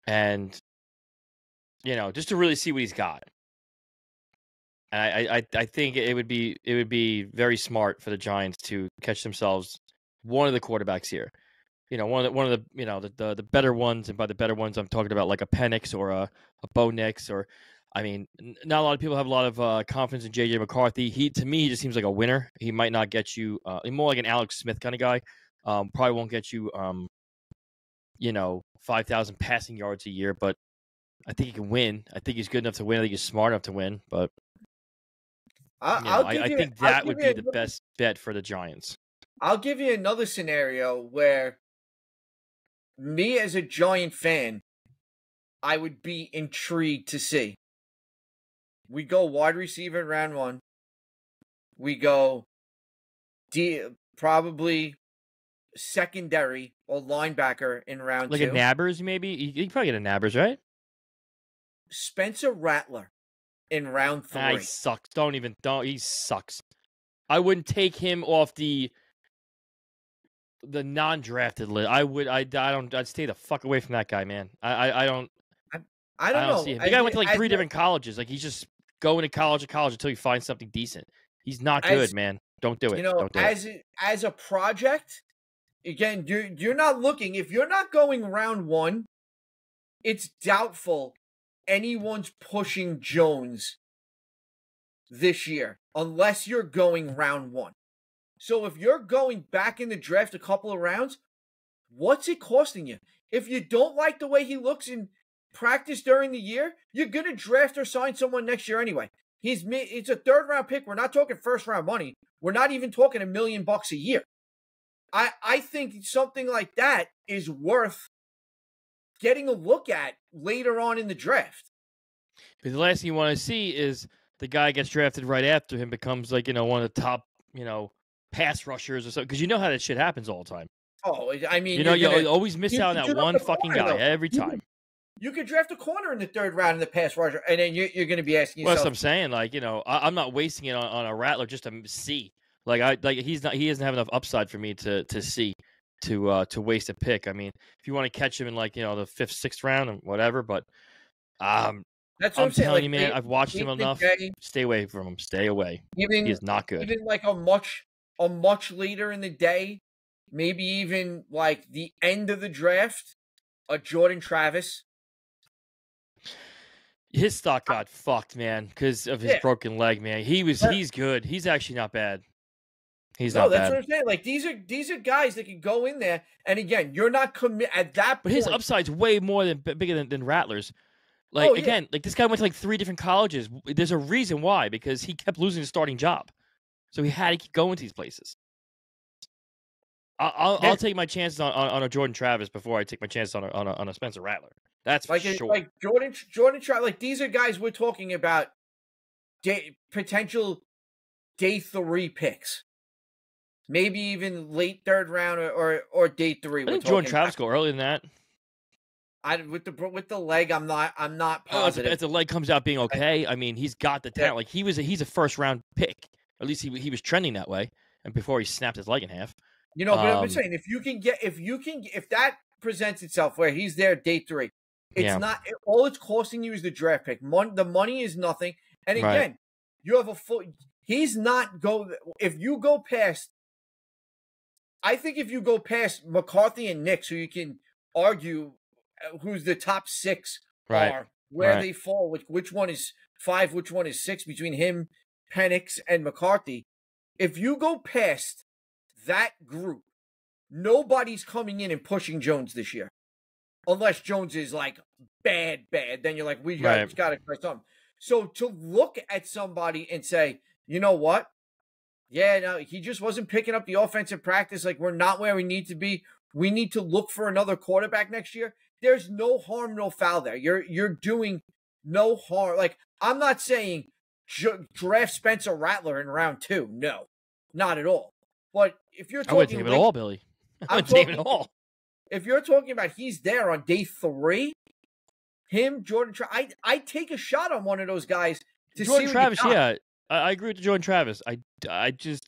and just to really see what he's got. And I think it would be very smart for the Giants to catch themselves one of the quarterbacks here. One of the the better ones, and by the better ones, I'm talking about like a Penix or a Bo Nix, or I mean, not a lot of people have a lot of confidence in JJ McCarthy. To me, he just seems like a winner. He might not get you, more like an Alex Smith kind of guy. Probably won't get you, 5,000 passing yards a year, but I think he can win. I think he's good enough to win. I think he's smart enough to win, but I think that would be the best bet for the Giants. I'll give you another scenario where me as a Giant fan, I would be intrigued to see. We go wide receiver in round 1. We go probably secondary or linebacker in round 2. Like a Nabbers, maybe? You can probably get a Nabbers, right? Spencer Rattler in round 3. He sucks. He sucks. I wouldn't take him off the non-drafted list. I'd stay the fuck away from that guy, man. I don't know. See him. The guy went to like 3 different colleges. Like he's just going to college until he finds something decent. He's not good, man. Don't do it. Don't do it. As a project, again, you're not looking. If you're not going round 1, it's doubtful anyone's pushing Jones this year unless you're going round 1. So if you're going back in the draft a couple of rounds, what's it costing you? If you don't like the way he looks in practice during the year, you're going to draft or sign someone next year anyway. It's a 3rd round pick. We're not talking 1st round money. We're not even talking $1 million a year. I think something like that is worth getting a look at later on in the draft. Because the last thing you want to see is the guy gets drafted right after him becomes like, one of the top, pass rushers or something. Because you know how that shit happens all the time. Oh, I mean, you always miss out on that one fucking guy every time. You could draft a corner in the 3rd round in the pass rusher, and then you're going to be asking yourself. Well, that's what I'm saying. Like, I'm not wasting it on a Rattler just to see. Like, he doesn't have enough upside for me to see to waste a pick. I mean, if you want to catch him in like the 5th, 6th round and whatever, but that's what I'm saying. Telling you, man, I've watched him enough. Stay away from him. Stay away. He is not good. Even like a much later in the day, maybe even like the end of the draft, a Jordan Travis. His stock got fucked, man, because of his broken leg, man. He's good. He's actually not bad. He's not bad. That's what I'm saying. Like these are guys that can go in there, and again, you're not commit at that point. But his upside's way more bigger than Rattler's. Like again, like this guy went to like 3 different colleges. There's a reason why, because he kept losing his starting job, so he had to keep going to these places. I'll take my chances on a Jordan Travis before I take my chances on a Spencer Rattler. That's for sure. Like Jordan Travis. Like these are guys we're talking about potential day 3 picks, maybe even late 3rd round or day 3. I think Jordan Travis go earlier than that. With the leg, I'm not positive. If the leg comes out being okay, I mean, he's got the talent. Like he's a 1st round pick. At least he was trending that way, and before he snapped his leg in half. But I'm saying if that presents itself where he's there day 3, it's not all it's costing you is the draft pick. The money is nothing, and again, you have a full. He's not go if you go past. I think if you go past McCarthy and Nix, who you can argue who's the top 6 are, where they fall, which one is 5, which one is 6 between him, Penix, and McCarthy. If you go past that group, nobody's coming in and pushing Jones this year. Unless Jones is like bad, then you're like, we got to try something. So to look at somebody and say, you know what? Yeah, no, he just wasn't picking up the offensive practice. Like, we're not where we need to be. We need to look for another quarterback next year. There's no harm, no foul there. You're doing no harm. Like, I'm not saying draft Spencer Rattler in round 2. No, not at all. But if you're talking, I would take it all, Billy. I would take it all. If you're talking about he's there on day 3, him, Jordan, I take a shot on one of those guys to Jordan see Travis. Yeah, I agree with Jordan Travis. I just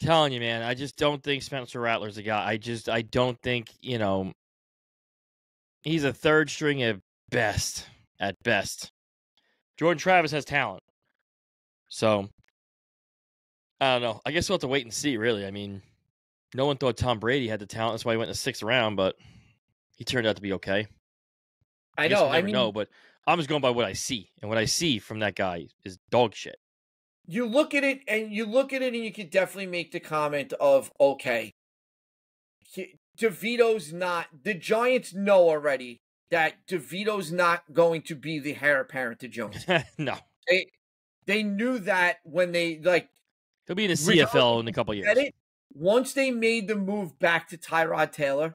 telling you, man. I just don't think Spencer Rattler's a guy. I don't think he's a third string at best. At best, Jordan Travis has talent. So I don't know. I guess we'll have to wait and see. Really, I mean, no one thought Tom Brady had the talent. That's why he went in the 6th round, but he turned out to be okay. I know. I know, but I'm just going by what I see, and what I see from that guy is dog shit. You look at it, and you can definitely make the comment of, okay, DeVito's not. The Giants know already that DeVito's not going to be the heir apparent to Jones. No, they knew that when they he'll be in the CFL in a couple years. Once they made the move back to Tyrod Taylor,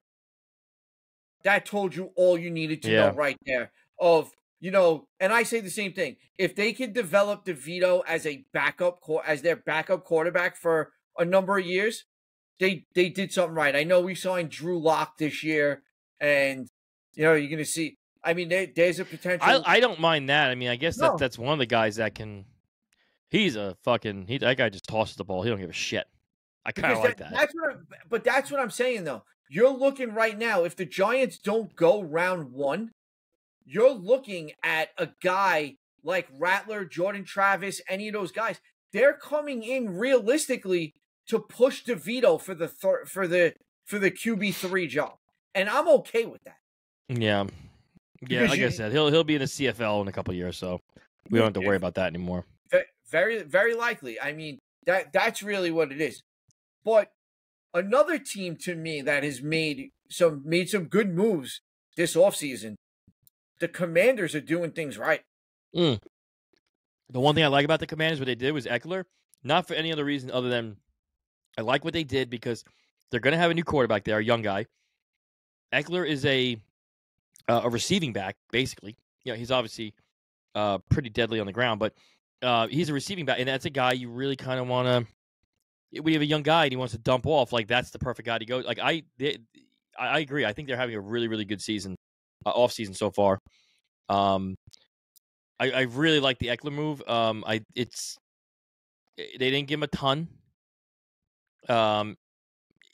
that told you all you needed to know right there. And I say the same thing. If they could develop DeVito as their backup quarterback for a number of years, they did something right. I know we signed Drew Lock this year, and you're going to see. I mean, there's a potential. I don't mind that. I mean, I guess that's one of the guys that can. He's that guy just tosses the ball. He don't give a shit. I kind of like that. That's what I'm saying, though. You're looking right now, if the Giants don't go round 1, you're looking at a guy like Rattler, Jordan Travis, any of those guys. They're coming in realistically to push DeVito for the QB3 job, and I'm okay with that. Yeah, like I said, he'll be in the CFL in a couple of years, so we don't have to worry about that anymore. Very, very likely. I mean, that's really what it is. But another team to me that has made some good moves this offseason, the Commanders are doing things right. The one thing I like about the Commanders, what they did was Eckler, not for any other reason other than I like what they did because they're going to have a new quarterback there, a young guy. Eckler is a receiving back, basically. He's obviously pretty deadly on the ground, but he's a receiving back, and that's a guy you really kind of want to. When you have a young guy and he wants to dump off, like that's the perfect guy to go. Like I agree. I think they're having a really, really good season, off season so far. I really like the Eckler move. They didn't give him a ton.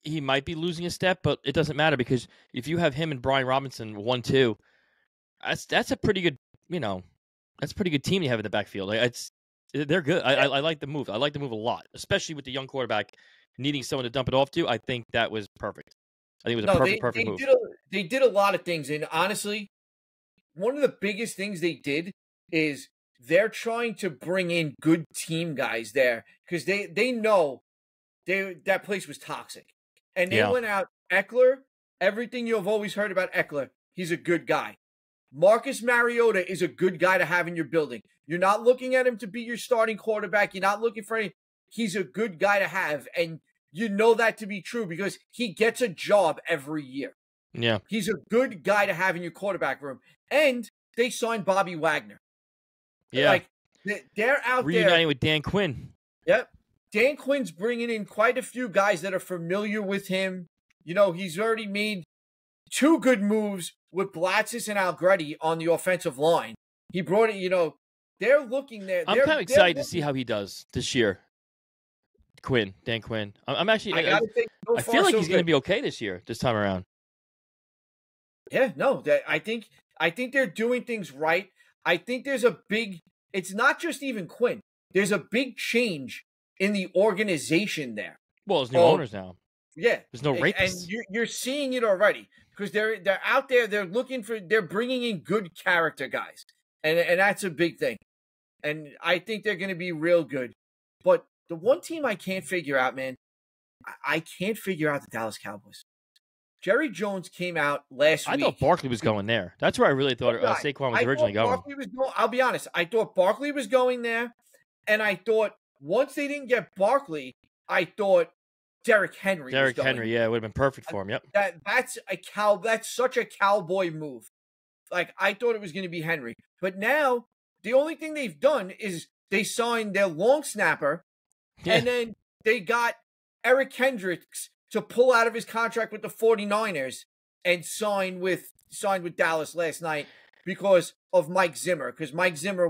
He might be losing a step, but it doesn't matter because if you have him and Brian Robinson 1-2, that's a pretty good. That's a pretty good team you have in the backfield. They're good. I like the move. I like the move a lot, especially with the young quarterback needing someone to dump it off to. I think that was perfect. I think it was a perfect move. They did a lot of things, and honestly, one of the biggest things they did is they're trying to bring in good team guys there because they know that place was toxic, and they went out. Eckler, everything you have always heard about Eckler, he's a good guy. Marcus Mariota is a good guy to have in your building. You're not looking at him to be your starting quarterback. You're not looking for any. He's a good guy to have, and you know that to be true because he gets a job every year. Yeah. He's a good guy to have in your quarterback room. And they signed Bobby Wagner. Yeah. Like, they're out there. Reuniting with Dan Quinn. Yep. Dan Quinn's bringing in quite a few guys that are familiar with him. He's already made 2 good moves with Blatsis and Algretti on the offensive line. He brought it, they're looking there. I'm kind of excited to see how he does this year. Dan Quinn. I'm actually. I feel like he's going to be okay this time around. Yeah, no, I think they're doing things right. I think there's a big. It's not just even Quinn. There's a big change in the organization there. Well, there's new owners now. Yeah, there's no rapists, and you're seeing it already because they're out there. They're bringing in good character guys, and that's a big thing. And I think they're going to be real good. But the one team I can't figure out, man, I can't figure out the Dallas Cowboys. Jerry Jones came out last week. I thought Barkley was going there. That's where I really thought Saquon was originally going. I'll be honest. I thought Barkley was going there, and I thought once they didn't get Barkley, I thought Derrick Henry. Derrick Henry, yeah, it would have been perfect for him. Yep. That's such a cowboy move. Like, I thought it was going to be Henry, but now the only thing they've done is they signed their long snapper, and then they got Eric Kendricks to pull out of his contract with the 49ers and sign with Dallas last night because of Mike Zimmer. Because Mike Zimmer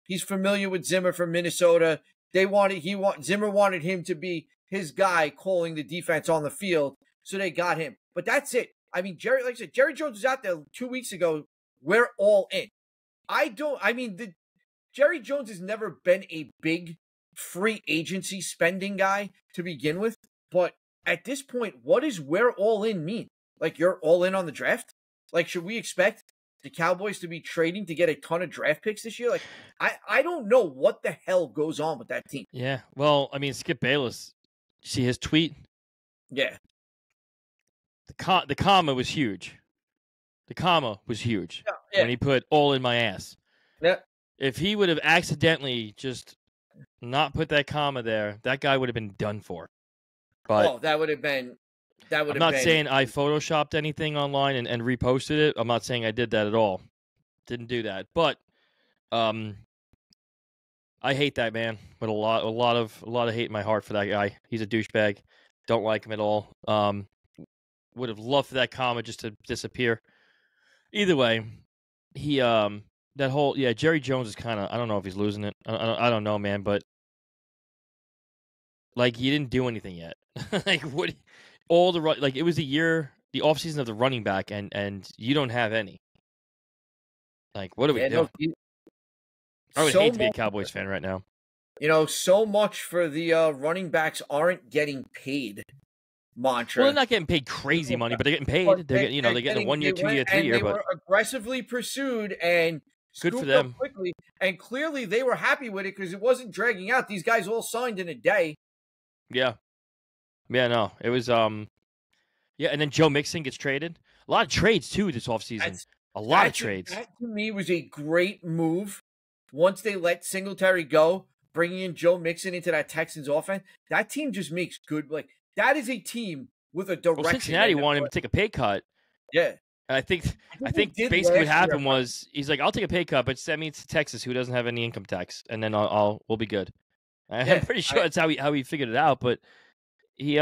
he's familiar with Zimmer from Minnesota. Zimmer wanted him to be his guy calling the defense on the field, so they got him. But that's it. I mean, Jerry Jones was out there 2 weeks ago. We're all in. Jerry Jones has never been a big free agency spending guy to begin with, but at this point, what does "we're all in" mean? Like, you're all in on the draft? Like, should we expect the Cowboys to be trading to get a ton of draft picks this year? Like, I don't know what the hell goes on with that team. Yeah, well, I mean, Skip Bayless, see his tweet? Yeah. The comma was huge. The comma was huge when he put "all in my ass." Yeah. If he would have accidentally just not put that comma there, that guy would have been done for. But that would have been. I'm not saying I photoshopped anything online and reposted it. I'm not saying I did that at all. Didn't do that. But I hate that man with a lot of hate in my heart for that guy. He's a douchebag. Don't like him at all. Would have loved for that comma just to disappear. Either way, Jerry Jones is kind of, I don't know if he's losing it. I don't know, man, but like, you didn't do anything yet. Like, what? It was the offseason of the running back, and you don't have any. Like, what are we doing? I would hate to be a Cowboys fan right now. So much for the running backs aren't getting paid mantra. Well, they're not getting paid crazy money, but they're getting paid. They're getting a 1 year, 2 year, 3 year. They were aggressively pursued and good for them quickly, and clearly they were happy with it because it wasn't dragging out. These guys all signed in a day. Yeah. Yeah, no. It was and then Joe Mixon gets traded. A lot of trades too this offseason. A lot of trades. That to me was a great move. Once they let Singletary go, bringing in Joe Mixon into that Texans offense, that team just makes good. Like, that is a team with a direction. Well, Cincinnati wanted him to take a pay cut. Yeah. And I think basically what happened was he's like, I'll take a pay cut, but send me to Texas, who doesn't have any income tax, and then we'll be good. I'm pretty sure that's how he figured it out. But he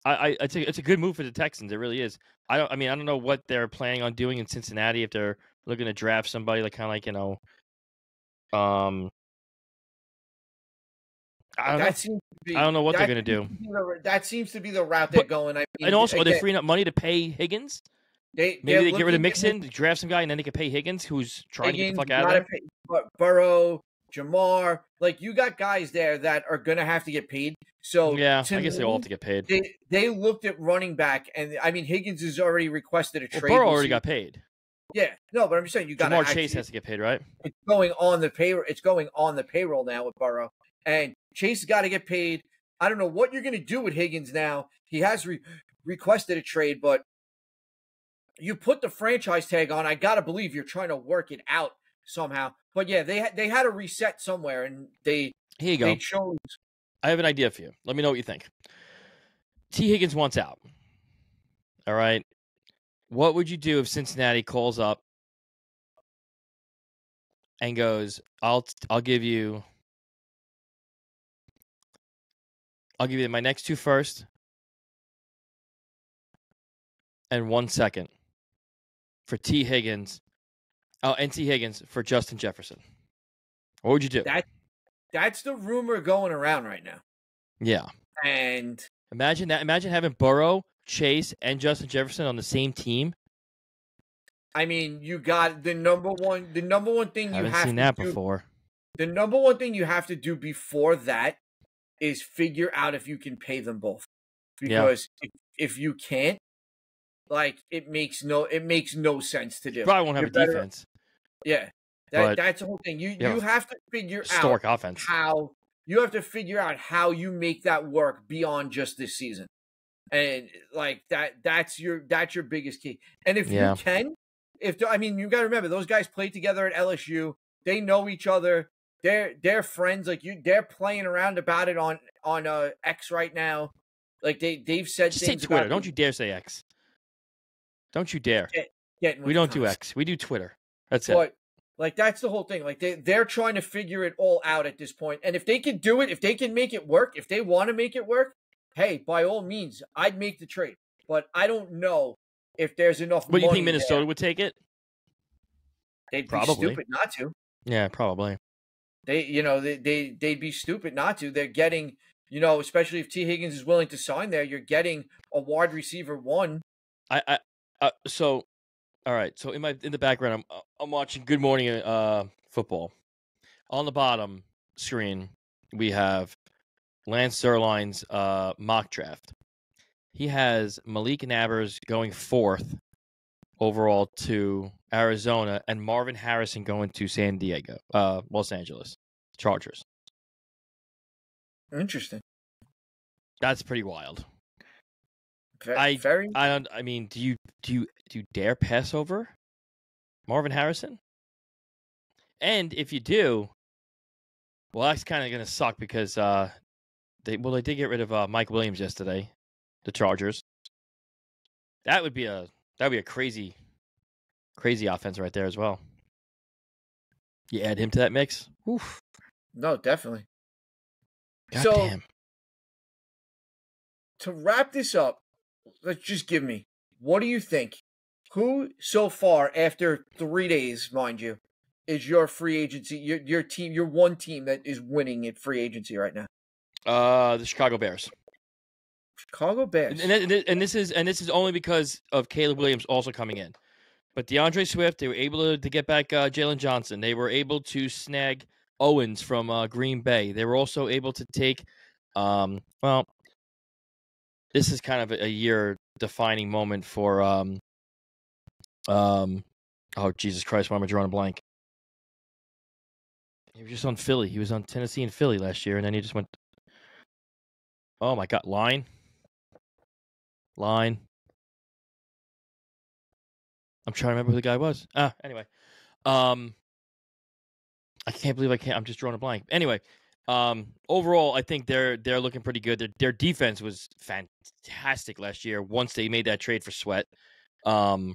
it's a good move for the Texans. It really is. I don't know what they're planning on doing in Cincinnati, if they're looking to draft somebody like kind of like I don't know what they're going to do. That seems to be the route they're going. And also, are they freeing up money to pay Higgins? Maybe they get rid of Mixon, draft some guy, and then they can pay Higgins, who's trying to get the fuck out of there. Burrow, Jamar, like, you got guys there that are going to have to get paid. So yeah, I guess they all have to get paid. They looked at running back, and I mean, Higgins has already requested a trade. Burrow already got paid. Yeah, no, but I'm just saying you got Jamar Chase has to get paid, right? It's going on the payroll. It's going on the payroll now with Burrow, and Chase has got to get paid. I don't know what you're going to do with Higgins now. He has requested a trade, but you put the franchise tag on. I got to believe you're trying to work it out somehow. But yeah, they had a reset somewhere, and here you go. They chose. I have an idea for you. Let me know what you think. T. Higgins wants out. All right. What would you do if Cincinnati calls up and goes, I'll give you my next 2 first and 1 second for T. Higgins. Oh, and T. Higgins for Justin Jefferson. What would you do? That's the rumor going around right now. Yeah. And imagine that. Imagine having Burrow, Chase, and Justin Jefferson on the same team. I mean, you got the number one thing you have to do. I haven't seen that before. The number one thing you have to do before that is figure out if you can pay them both. Because if you can't, like, it makes no sense to do. You probably won't have a defense. Yeah. That's the whole thing. You have to figure out offense. how you have to figure out how you make that work beyond just this season. And like that's your biggest key. And if you can, you got to remember those guys played together at LSU. They know each other. They're friends. Like they're playing around about it on X right now. Like they've said just things say Twitter. about Don't you dare say X. Don't you dare. We don't do X. We do Twitter. That's it. But like that's the whole thing. Like they're trying to figure it all out at this point. And if they can do it, if they can make it work, if they want to make it work, hey, by all means, I'd make the trade. But I don't know if there's enough money. What do you think Minnesota would take it? They'd be stupid not to. Yeah, probably. They'd be stupid not to. They're getting, especially if T. Higgins is willing to sign there, you're getting a wide receiver 1. So all right. So in the background, I'm watching Good Morning Football. On the bottom screen, we have Lance Zierlein's mock draft. He has Malik Nabers going 4th overall to Arizona, and Marvin Harrison going to San Diego, Los Angeles Chargers. Interesting. That's pretty wild. Very. I mean, do you dare pass over Marvin Harrison? And if you do, well, that's kind of going to suck because they did get rid of Mike Williams yesterday, the Chargers. That would be a crazy offense right there as well. You add him to that mix. Oof. No, definitely. God damn. To wrap this up, let's just give me, what do you think? Who so far after 3 days, mind you, is your free agency? Your team, your one team that is winning at free agency right now? The Chicago Bears. Chicago Bears. And this is only because of Caleb Williams also coming in. But DeAndre Swift, they were able to get back Jalen Johnson. They were able to snag Owens from Green Bay. They were also able to take, this is kind of a year-defining moment for, oh, Jesus Christ, why am I drawing a blank? He was just on Philly. He was on Tennessee and Philly last year, and then he just went, oh, my God, Line. I'm trying to remember who the guy was. Anyway. I can't believe I'm just drawing a blank. Anyway, overall, I think they're looking pretty good. Their defense was fantastic last year once they made that trade for Sweat. Coach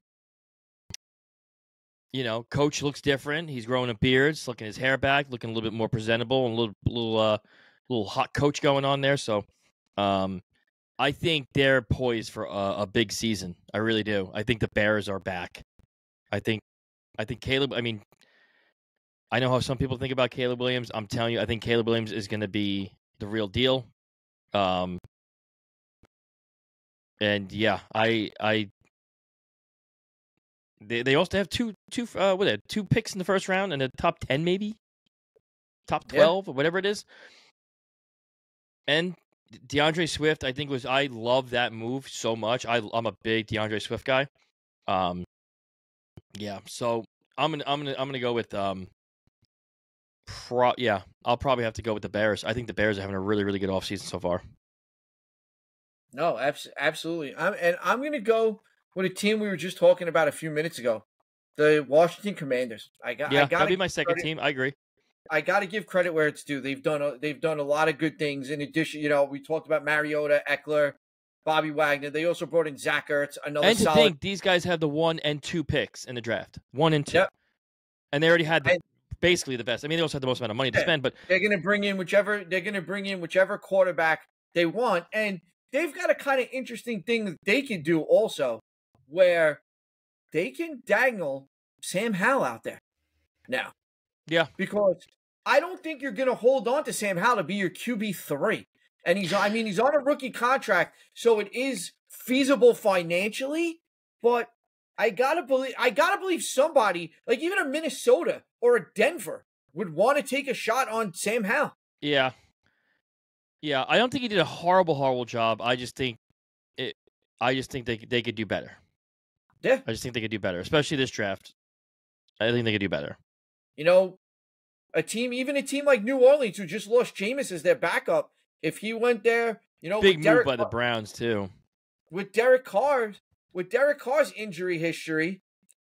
looks different. He's growing a beard, slicking his hair back, looking a little bit more presentable, and a little hot coach going on there. So, I think they're poised for a big season. I really do. I think the Bears are back. I think Caleb. I mean, I know how some people think about Caleb Williams. I'm telling you, I think Caleb Williams is going to be the real deal. And yeah, they also have two picks in the first round and a top 10 maybe, top 12 or whatever it is. And DeAndre Swift, I love that move so much. I'm a big DeAndre Swift guy. Yeah, so I'm gonna go with I'll probably have to go with the Bears. I think the Bears are having a really, really good offseason so far. No, absolutely. I'm going to go with a team we were just talking about a few minutes ago, the Washington Commanders. That'd be my second team. I agree. I got to give credit where it's due. They've done a lot of good things. In addition, we talked about Mariota, Eckler, Bobby Wagner. They also brought in Zach Ertz, another and to solid. think these guys have the 1 and 2 picks in the draft, 1 and 2, yep. And they already had basically the best. I mean, they also had the most amount of money to spend, but they're going to bring in whichever quarterback they want, and they've got a kind of interesting thing that they can do also, where they can dangle Sam Howell out there now. Yeah, because I don't think you're going to hold on to Sam Howell to be your QB3. And he's on a rookie contract, so it is feasible financially, but I gotta believe somebody, like even a Minnesota or a Denver, would want to take a shot on Sam Howell. Yeah. I don't think he did a horrible job. I just think they could do better. Yeah. I just think they could do better, especially this draft. I think they could do better. even a team like New Orleans, who just lost Jameis as their backup, if he went there, big move by the Browns too. With Derek Carr's injury history,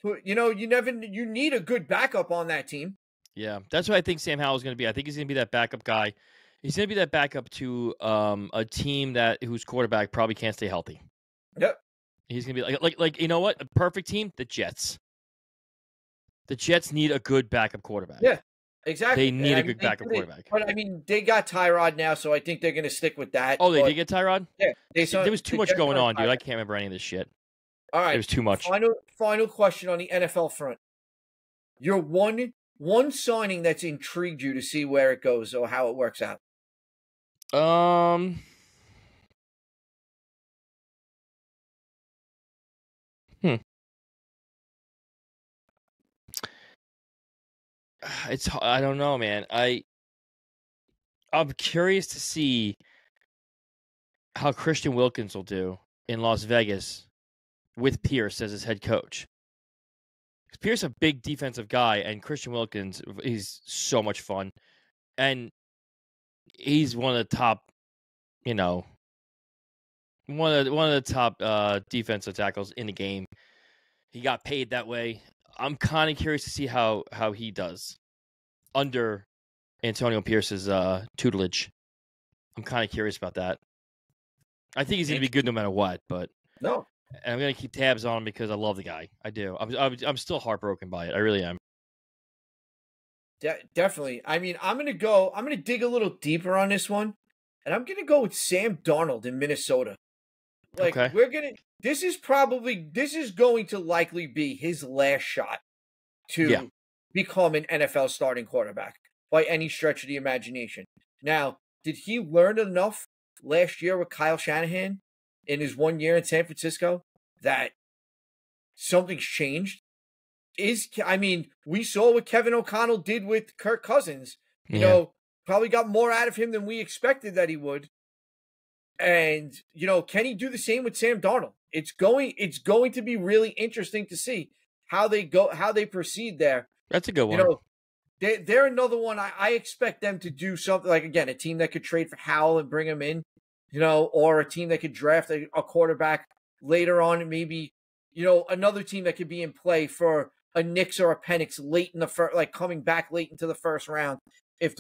you need a good backup on that team. Yeah, that's what I think Sam Howell's going to be. I think he's going to be that backup guy. He's going to be that backup to a team whose quarterback probably can't stay healthy. Yep. He's going to be like you know what? A perfect team, the Jets. The Jets need a good backup quarterback. Yeah, exactly. They need a good backup quarterback. But I mean, they got Tyrod now, so I think they're going to stick with that. Oh, they did get Tyrod? Yeah. There was too much going on, dude. I can't remember any of this shit. All right. There was too much. Final question on the NFL front. Your one signing that's intrigued you to see where it goes or how it works out. I don't know, man. I'm curious to see how Christian Wilkins will do in Las Vegas with Pierce as his head coach. Pierce is a big defensive guy, and Christian Wilkins, he's so much fun. And he's one of the top, one of the top defensive tackles in the game. He got paid that way. I'm kind of curious to see how he does under Antonio Pierce's tutelage. I'm kind of curious about that. I think he's going to be good no matter what, but no. And I'm going to keep tabs on him because I love the guy. I do. I'm still heartbroken by it. I really am. Definitely. I mean, I'm going to dig a little deeper on this one, and I'm going to go with Sam Darnold in Minnesota. Okay. This is going to likely be his last shot to become an NFL starting quarterback by any stretch of the imagination. Now, did he learn enough last year with Kyle Shanahan in his 1 year in San Francisco that something's changed? We saw what Kevin O'Connell did with Kirk Cousins. Probably got more out of him than we expected that he would. And, can he do the same with Sam Darnold? It's going to be really interesting to see how they proceed there. That's a good one. They're another one. I expect them to do something like, again, a team that could trade for Howell and bring him in, or a team that could draft a quarterback later on, and maybe, another team that could be in play for a Knicks or a Penix late in the first, like coming back late into the first round. If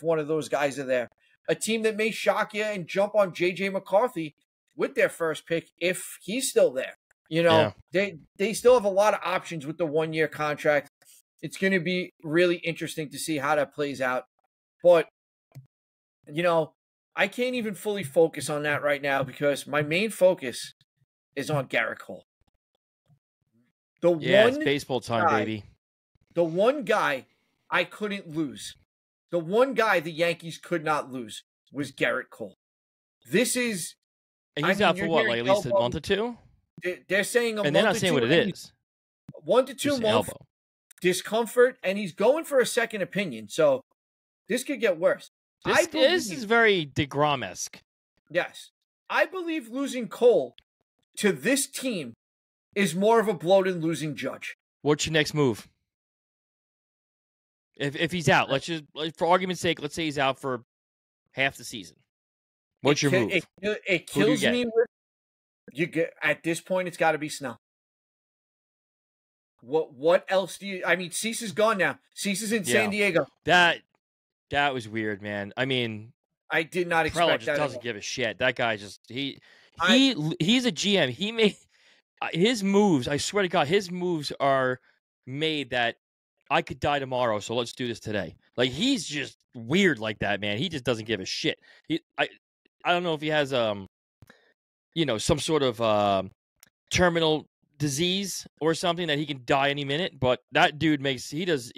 one of those guys are there, a team that may shock you and jump on JJ McCarthy with their first pick if he's still there. They still have a lot of options with the 1 year contract. It's going to be really interesting to see how that plays out. But, I can't even fully focus on that right now because my main focus is on Garrett Cole. It's baseball time, baby. The one guy I couldn't lose. The one guy the Yankees could not lose was Garrett Cole. He's out for what, like at least a month or two? They're saying a month or two. And they're not saying what it is. 1 to 2 months. Discomfort, and he's going for a second opinion. So this could get worse. This is very DeGrom-esque. Yes. I believe losing Cole to this team is more of a blow than losing Judge. What's your next move? If he's out, for argument's sake, let's say he's out for half the season. What's your move? It kills me. At this point, it's got to be Snell. What else do you? I mean, Cease is gone now. Cease is in San Diego. That was weird, man. I mean, I did not expect that. Doesn't give a shit. That guy just he's a GM. He made his moves. I swear to God, his moves are made that I could die tomorrow, so let's do this today. Like, he's just weird like that, man. He just doesn't give a shit. I don't know if he has some sort of terminal disease or something that he can die any minute, but that dude he just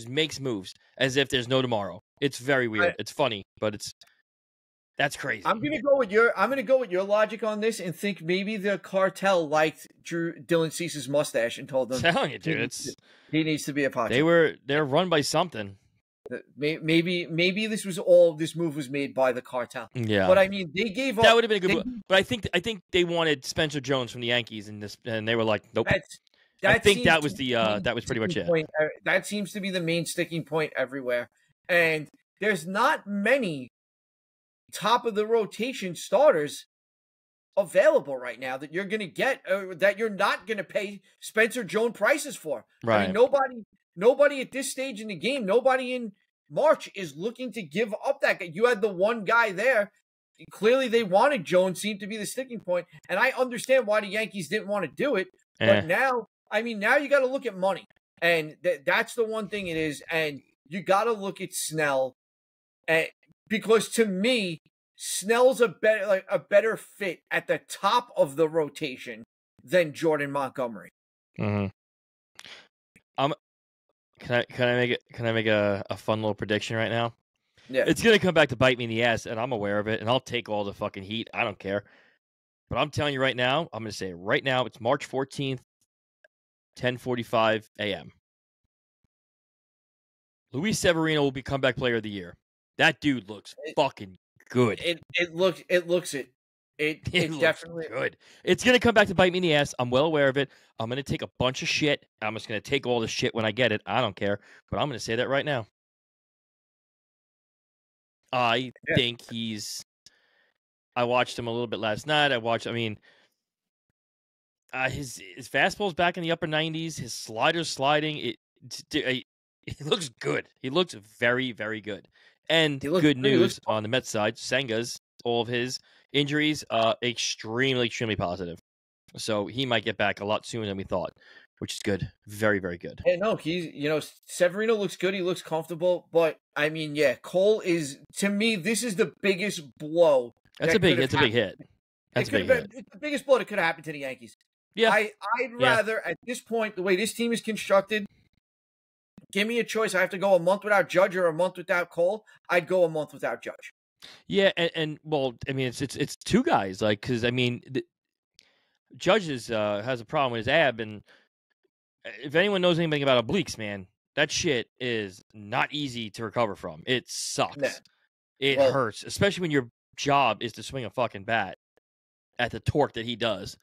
makes moves as if there's no tomorrow. It's very weird. It's funny, but that's crazy. I'm gonna go with your logic on this and think maybe the cartel liked Dylan Cease's mustache and told them, I'm telling you, dude, he needs to be a pot. They're run by something. Maybe this move was made by the cartel. Yeah, but I mean, they gave up. That would have been a good move. But I think they wanted Spencer Jones from the Yankees and they were like, nope. I think that was that was pretty much it. That seems to be the main sticking point everywhere. And there's not many top of the rotation starters available right now that you're going to get, that you're not going to pay Spencer Jones prices for. Right. I mean, nobody at this stage in the game, nobody in March is looking to give up that guy. You had the one guy there. Clearly they wanted Jones, seemed to be the sticking point. And I understand why the Yankees didn't want to do it. But now you got to look at money. And that's the one thing it is. And you got to look at Snell. Because to me, Snell's a better fit at the top of the rotation than Jordan Montgomery. Mm-hmm. Can I make a fun little prediction right now? Yeah. It's gonna come back to bite me in the ass, and I'm aware of it, and I'll take all the fucking heat. I don't care. But I'm telling you right now, I'm gonna say it right now, it's March 14th, 10:45 a.m. Luis Severino will be comeback player of the year. That dude looks fucking good. It looks definitely good. It's gonna come back to bite me in the ass. I'm well aware of it. I'm gonna take a bunch of shit. I'm just gonna take all the shit when I get it. I don't care. But I'm gonna say that right now. I think I watched him a little bit last night. His fastball's back in the upper 90s. His slider's sliding. It looks good. He looks very, very good. And good news on the Mets side, Senga's, all of his injuries, extremely, extremely positive. So he might get back a lot sooner than we thought, which is good. Very, very good. Yeah, no, Severino looks good. He looks comfortable. But, I mean, Cole is, to me, this is the biggest blow. It's a big hit. It's the biggest blow that could have happened to the Yankees. Yeah. I'd rather, at this point, the way this team is constructed, give me a choice. I have to go a month without Judge or a month without Cole. I'd go a month without Judge. Yeah, and well, I mean, it's two guys, like, because I mean, Judge has a problem with his ab, and if anyone knows anything about obliques, man, that shit is not easy to recover from. It sucks. Yeah. It hurts, especially when your job is to swing a fucking bat at the torque that he does.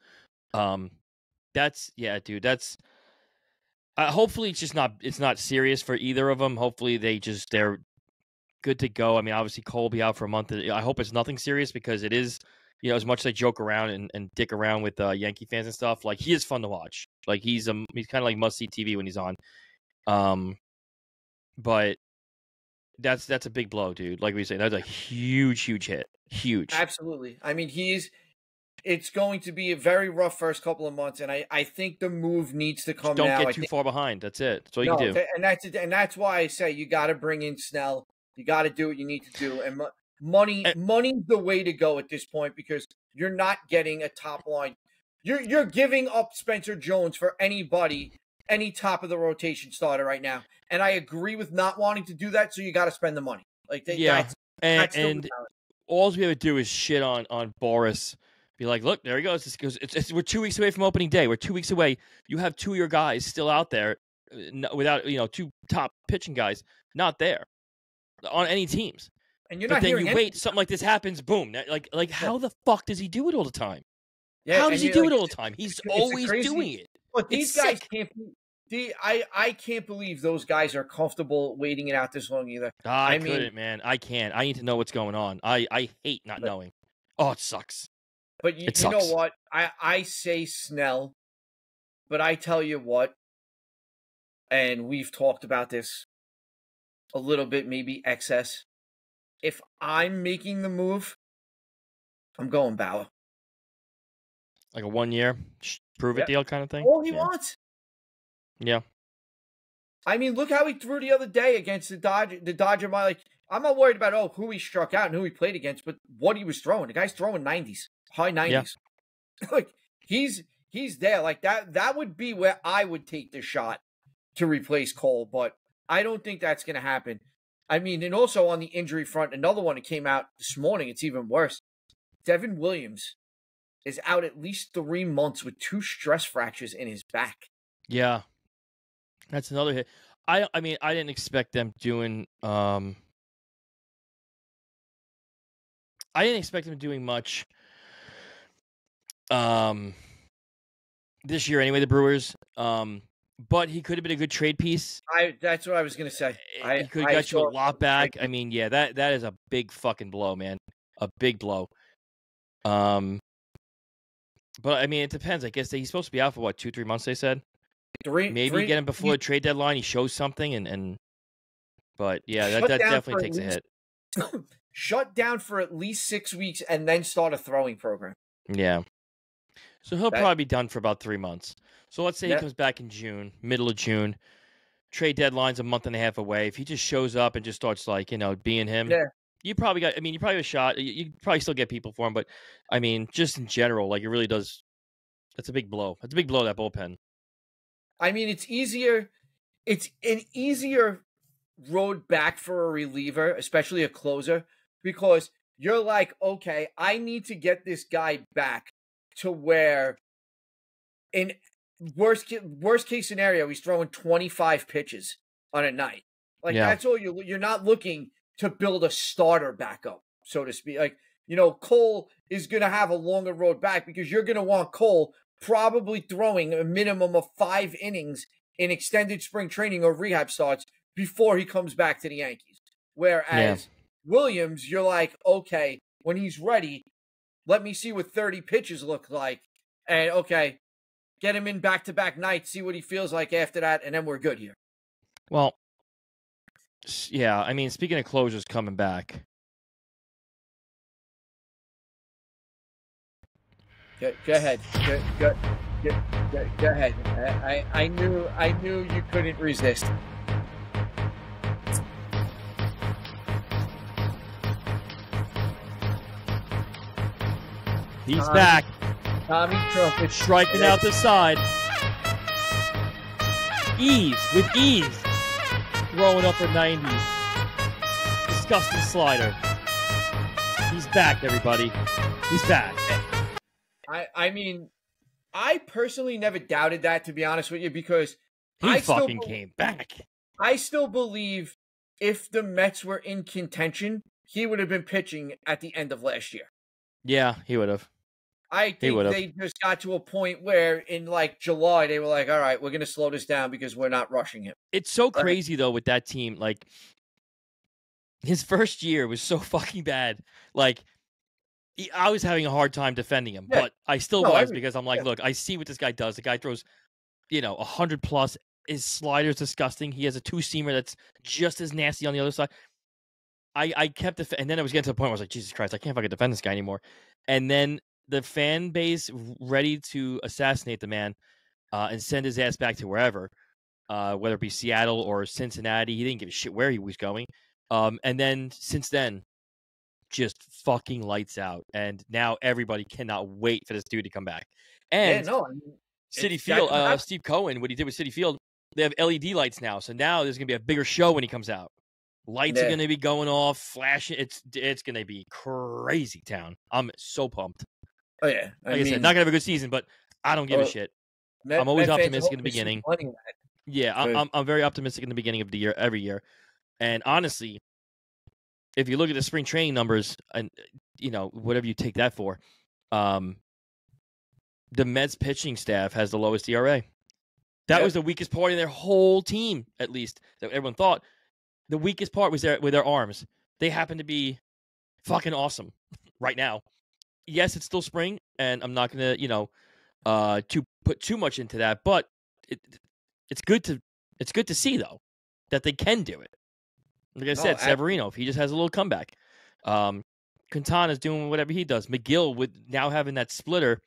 That's hopefully it's not serious for either of them. Hopefully they're good to go. I mean, obviously Cole will be out for a month. I hope it's nothing serious because it is, as much as they joke around and dick around with Yankee fans and stuff, like, he is fun to watch. Like, he's kind of like must-see TV when he's on. But that's a big blow, dude. Like we say, that's a huge, huge hit. Huge. Absolutely. I mean, it's going to be a very rough first couple of months, and I think the move needs to come now. Don't get too far behind. That's it. That's all you can do. And that's why I say you got to bring in Snell. You got to do what you need to do, and money's the way to go at this point because you're not getting a top line. You're giving up Spencer Jones for anybody, any top of the rotation starter right now, and I agree with not wanting to do that. So you got to spend the money. Like and all we have to do is shit on Boris. Be like, look, there he goes. We're 2 weeks away from opening day. We're 2 weeks away. You have two of your guys still out there without, two top pitching guys not there on any teams. And you're not hearing anything. Wait, something like this happens, boom. Like how the fuck does he do it all the time? How does he do it all the time? He's always doing it. But these guys can't be. I can't believe those guys are comfortable waiting it out this long either. I couldn't, man. I can't. I need to know what's going on. I hate not knowing. Oh, it sucks. But you know what? I say Snell, but I tell you what, and we've talked about this a little bit, maybe excess. If I'm making the move, I'm going Bauer. Like a 1 year prove it deal kind of thing? All he wants. Yeah. I mean, look how he threw the other day against the Dodger. I'm not worried about who he struck out and who he played against, but what he was throwing. The guy's throwing 90s. High 90s. Yeah. Like, he's there. Like, that would be where I would take the shot to replace Cole, but I don't think that's going to happen. I mean, and also on the injury front, another one that came out this morning, it's even worse. Devin Williams is out at least 3 months with 2 stress fractures in his back. Yeah. That's another hit. I mean, I didn't expect them doing I didn't expect them doing much this year anyway, the Brewers. But he could have been a good trade piece. That's what I was going to say. He could have got you a lot back. I mean, yeah, that is a big fucking blow, man. A big blow. But I mean, it depends. I guess he's supposed to be out for what, 2-3 months? They said. Maybe get him before the trade deadline. He shows something, but yeah, that definitely takes a hit. Shut down for at least 6 weeks and then start a throwing program. Yeah. So he'll probably be done for about 3 months. So let's say he comes back in June, middle of June. Trade deadline's a month and a half away. If he just shows up and just starts being him, you probably got. I mean, you probably have a shot. You probably still get people for him, but I mean, just in general, it really does. That's a big blow. That's a big blow, that bullpen. I mean, it's easier. It's an easier road back for a reliever, especially a closer, because you're like, okay, I need to get this guy back to where, in worst case scenario, he's throwing 25 pitches on a night. That's all you're not looking to build a starter back up, so to speak. Cole is going to have a longer road back because you're going to want Cole probably throwing a minimum of 5 innings in extended spring training or rehab starts before he comes back to the Yankees. Whereas Williams, you're like, okay, when he's ready, let me see what 30 pitches look like. And okay, get him in back-to-back nights, see what he feels like after that, and then we're good here. Well, yeah, I mean, speaking of closers coming back. Go ahead. Go ahead. I knew you couldn't resist. He's back. Tommy Trumpet striking out the side. With ease. Throwing up the 90s. Disgusting slider. He's back, everybody. He's back. I mean, I personally never doubted that, to be honest with you, because he fucking came back. I still believe if the Mets were in contention, he would have been pitching at the end of last year. Yeah, he would have. I think they just got to a point where in July, they were like, all right, we're going to slow this down because we're not rushing him. It's so crazy, though, with that team. His first year was so fucking bad. I was having a hard time defending him, but I still was because I'm like, look, I see what this guy does. The guy throws, 100 plus. His slider's disgusting. He has a 2-seamer that's just as nasty on the other side. I kept and then I was getting to the point where I was like, Jesus Christ, I can't fucking defend this guy anymore. And then the fan base ready to assassinate the man and send his ass back to wherever, whether it be Seattle or Cincinnati. He didn't give a shit where he was going. And then since then, just fucking lights out. And now everybody cannot wait for this dude to come back. And Citi Field, Steve Cohen, what he did with Citi Field, they have LED lights now. So now there's going to be a bigger show when he comes out. Lights are going to be going off, flashing. It's going to be crazy town. I'm so pumped. Oh, yeah. I said, not going to have a good season, but I don't give a shit. I'm always optimistic in the beginning. Yeah, I'm very optimistic in the beginning of the year, every year. And honestly, if you look at the spring training numbers, and whatever you take that for, the Mets pitching staff has the lowest ERA. That was the weakest part of their whole team, at least, that everyone thought. The weakest part was with their arms. They happen to be fucking awesome right now. Yes, it's still spring, and I'm not going to, put too much into that, but it's good to see, though, that they can do it. Like I said, Severino, if he just has a little comeback. Quintana's doing whatever he does. McGill, with now having that splitter,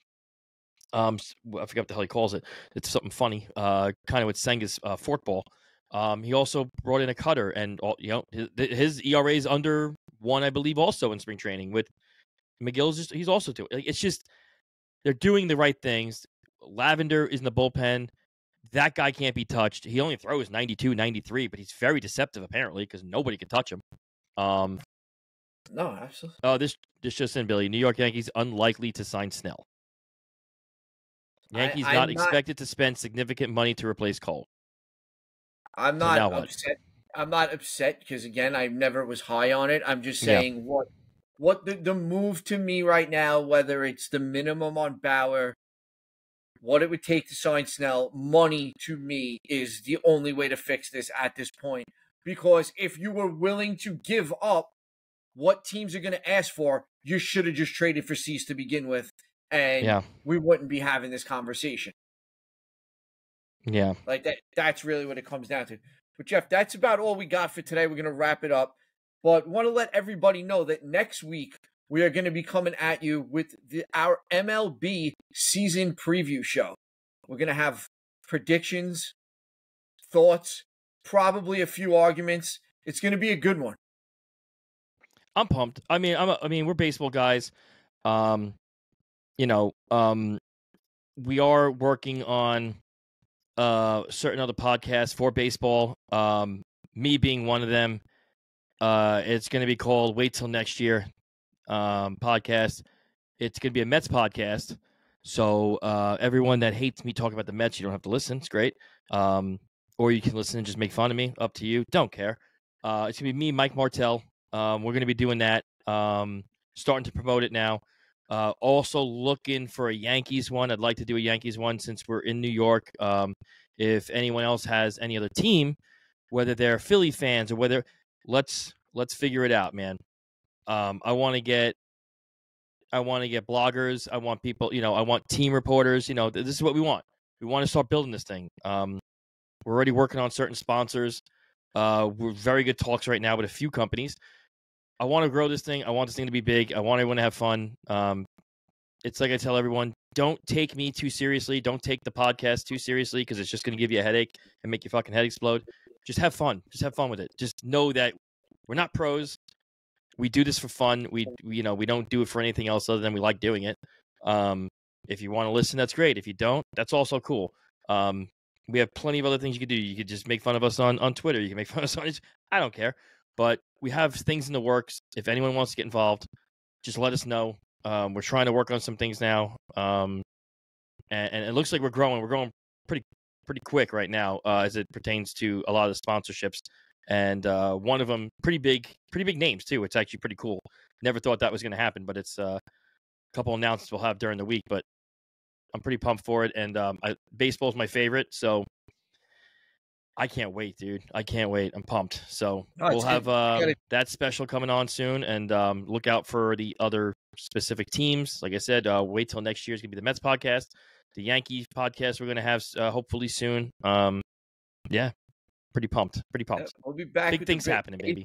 I forget what the hell he calls it. It's something funny, kind of with Senga's forkball. He also brought in a cutter, and his ERA is under 1, I believe, also in spring training. With McGill's, he's also doing. It's just they're doing the right things. Lavender is in the bullpen. That guy can't be touched. He only throws 92, 93, but he's very deceptive apparently because nobody can touch him. No, absolutely. Oh, this just in, Billy. New York Yankees unlikely to sign Snell. Yankees not expected to spend significant money to replace Cole. I'm not upset. I'm not upset because, again, I never was high on it. I'm just saying what the move to me right now, whether it's the minimum on Bauer what it would take to sign Snell. Money, to me, is the only way to fix this at this point. Because if you were willing to give up what teams are going to ask for, you should have just traded for Cease to begin with, and we wouldn't be having this conversation. Yeah. Like that's really what it comes down to. But Jeff, that's about all we got for today. We're going to wrap it up. But want to let everybody know that next week we are going to be coming at you with our MLB season preview show. We're going to have predictions, thoughts, probably a few arguments. It's going to be a good one. I'm pumped. I mean, we're baseball guys. We are working on certain other podcasts for baseball. Me being one of them. It's going to be called Wait Till Next Year podcast. It's going to be a Mets podcast. So everyone that hates me talking about the Mets, you don't have to listen. It's great. Or you can listen and just make fun of me. Up to you. Don't care. It's going to be me, Mike Martell. We're going to be doing that. Starting to promote it now. Also looking for a Yankees one. I'd like to do a Yankees one since we're in New York. If anyone else has any other team, whether they're Philly fans or whether let's figure it out, man. I want to get bloggers. I want people, I want team reporters. This is what we want. We want to start building this thing. We're already working on certain sponsors. We're very good talks right now with a few companies. I want to grow this thing. I want this thing to be big. I want everyone to have fun. It's like I tell everyone, don't take me too seriously. Don't take the podcast too seriously because it's just going to give you a headache and make your fucking head explode. Just have fun. Just have fun with it. Just know that we're not pros. We do this for fun. We don't do it for anything else other than we like doing it. If you want to listen, that's great. If you don't, that's also cool. We have plenty of other things you could do. You could just make fun of us on Twitter. You can make fun of us on I don't care. But we have things in the works. If anyone wants to get involved, just let us know. We're trying to work on some things now. And it looks like we're growing. We're growing pretty quick right now as it pertains to a lot of the sponsorships. And one of them, pretty big names too. It's actually pretty cool. Never thought that was going to happen, but it's a couple announcements we'll have during the week. But I'm pretty pumped for it. And baseball's my favorite, so I can't wait, dude. I can't wait. I'm pumped. So we'll have that special coming on soon, and look out for the other specific teams. Like I said, wait till next year. It's going to be the Mets podcast, the Yankees podcast we're going to have hopefully soon. Yeah, pretty pumped. We'll be back. Big things happening, baby.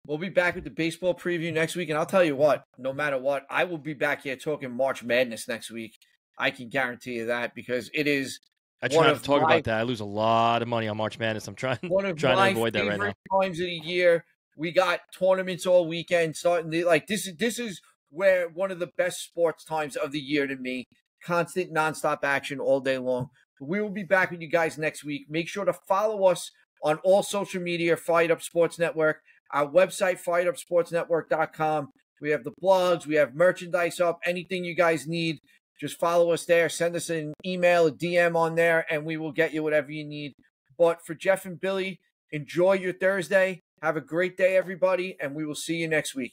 We'll be back with the baseball preview next week, and I'll tell you what, no matter what, I will be back here talking March Madness next week. I can guarantee you that because it is. I try not to talk about that. I lose a lot of money on March Madness. I'm trying to avoid that right now. Times of the year, we got tournaments all weekend. This is where one of the best sports times of the year to me. Constant, nonstop action all day long. But we will be back with you guys next week. Make sure to follow us on all social media. Fired Up Sports Network. Our website, firedupsportsnetwork.com. We have the blogs. We have merchandise up. Anything you guys need. Just follow us there. Send us an email, a DM on there, and we will get you whatever you need. But for Jeff and Billy, enjoy your Thursday. Have a great day, everybody, and we will see you next week.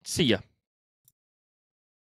See ya.